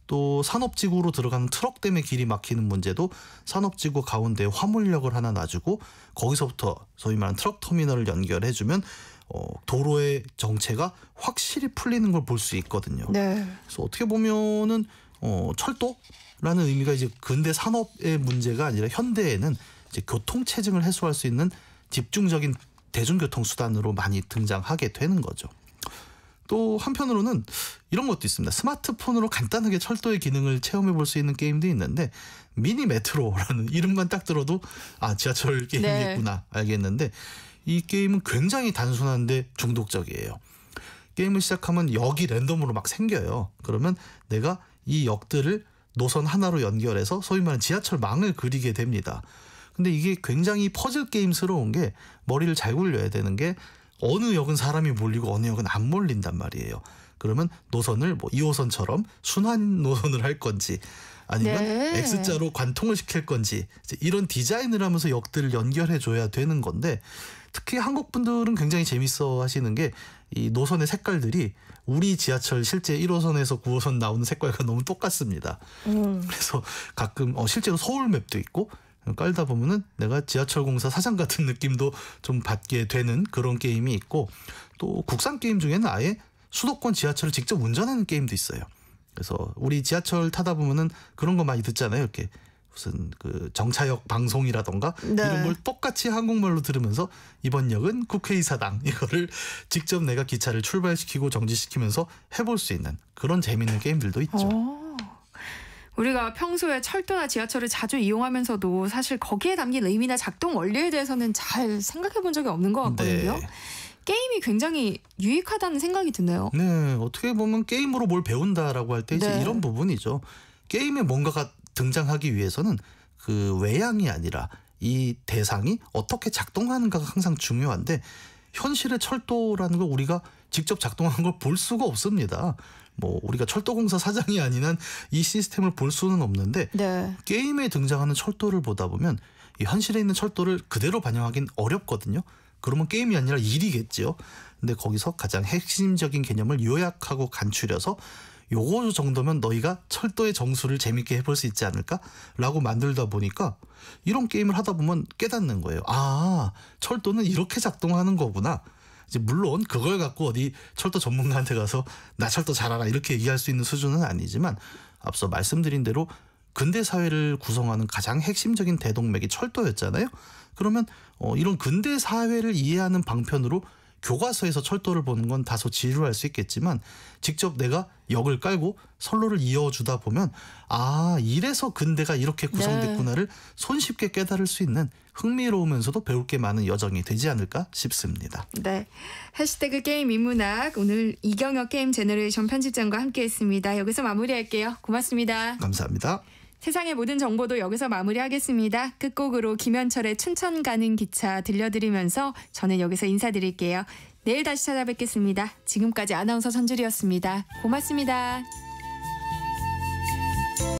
또 산업지구로 들어가는 트럭 때문에 길이 막히는 문제도 산업지구 가운데 화물역을 하나 놔주고 거기서부터 소위 말하는 트럭 터미널을 연결해주면 도로의 정체가 확실히 풀리는 걸 볼 수 있거든요. 네. 그래서 어떻게 보면은 철도라는 의미가 이제 근대 산업의 문제가 아니라 현대에는 이제 교통 체증을 해소할 수 있는 집중적인 대중교통 수단으로 많이 등장하게 되는 거죠. 또 한편으로는 이런 것도 있습니다. 스마트폰으로 간단하게 철도의 기능을 체험해 볼 수 있는 게임도 있는데 미니 메트로라는 이름만 딱 들어도 지하철 게임이겠구나 알겠는데 이 게임은 굉장히 단순한데 중독적이에요. 게임을 시작하면 역이 랜덤으로 막 생겨요. 그러면 내가 이 역들을 노선 하나로 연결해서 소위 말하는 지하철망을 그리게 됩니다. 근데 이게 굉장히 퍼즐 게임스러운 게 머리를 잘 굴려야 되는 게 어느 역은 사람이 몰리고 어느 역은 안 몰린단 말이에요. 그러면 노선을 2호선처럼 순환 노선을 할 건지 아니면 네. X자로 관통을 시킬 건지 이런 디자인을 하면서 역들을 연결해 줘야 되는 건데 특히 한국 분들은 굉장히 재밌어 하시는 게 이 노선의 색깔들이 우리 지하철 실제 1호선에서 9호선 나오는 색깔과 너무 똑같습니다. 그래서 가끔 실제로 서울맵도 있고 깔다 보면은 내가 지하철공사 사장 같은 느낌도 좀 받게 되는 그런 게임이 있고 또 국산 게임 중에는 아예 수도권 지하철을 직접 운전하는 게임도 있어요. 그래서 우리 지하철 타다 보면은 그런 거 많이 듣잖아요. 이렇게 무슨 그 정차역 방송이라던가 네. 이런 걸 똑같이 한국말로 들으면서 이번 역은 국회의사당 이거를 직접 내가 기차를 출발시키고 정지시키면서 해볼 수 있는 그런 재밌는 게임들도 있죠. 우리가 평소에 철도나 지하철을 자주 이용하면서도 사실 거기에 담긴 의미나 작동 원리에 대해서는 잘 생각해 본 적이 없는 것 같거든요. 네. 게임이 굉장히 유익하다는 생각이 드네요. 네, 어떻게 보면 게임으로 뭘 배운다라고 할 때 이제 네. 이런 부분이죠. 게임에 뭔가가 등장하기 위해서는 그 외양이 아니라 이 대상이 어떻게 작동하는가가 항상 중요한데 현실의 철도라는 걸 우리가 직접 작동하는 걸 볼 수가 없습니다. 우리가 철도공사 사장이 아닌 한 이 시스템을 볼 수는 없는데 네. 게임에 등장하는 철도를 보다 보면 이 현실에 있는 철도를 그대로 반영하기는 어렵거든요. 그러면 게임이 아니라 일이겠죠. 근데 거기서 가장 핵심적인 개념을 요약하고 간추려서 요거 정도면 너희가 철도의 정수를 재밌게 해볼 수 있지 않을까라고 만들다 보니까 이런 게임을 하다 보면 깨닫는 거예요. 철도는 이렇게 작동하는 거구나. 이제 물론 그걸 갖고 어디 철도 전문가한테 가서 나 철도 잘 알아 이렇게 얘기할 수 있는 수준은 아니지만 앞서 말씀드린 대로 근대 사회를 구성하는 가장 핵심적인 대동맥이 철도였잖아요. 그러면 이런 근대 사회를 이해하는 방편으로 교과서에서 철도를 보는 건 다소 지루할 수 있겠지만 직접 내가 역을 깔고 선로를 이어주다 보면 이래서 근대가 이렇게 구성됐구나를 손쉽게 깨달을 수 있는 흥미로우면서도 배울 게 많은 여정이 되지 않을까 싶습니다. 네, 해시태그 게임 인문학 오늘 이경혁 게임 제너레이션 편집장과 함께했습니다. 여기서 마무리할게요. 고맙습니다. 감사합니다. 세상의 모든 정보도 여기서 마무리하겠습니다. 끝곡으로 김현철의 춘천 가는 기차 들려드리면서 저는 여기서 인사드릴게요. 내일 다시 찾아뵙겠습니다. 지금까지 아나운서 전주리였습니다. 고맙습니다.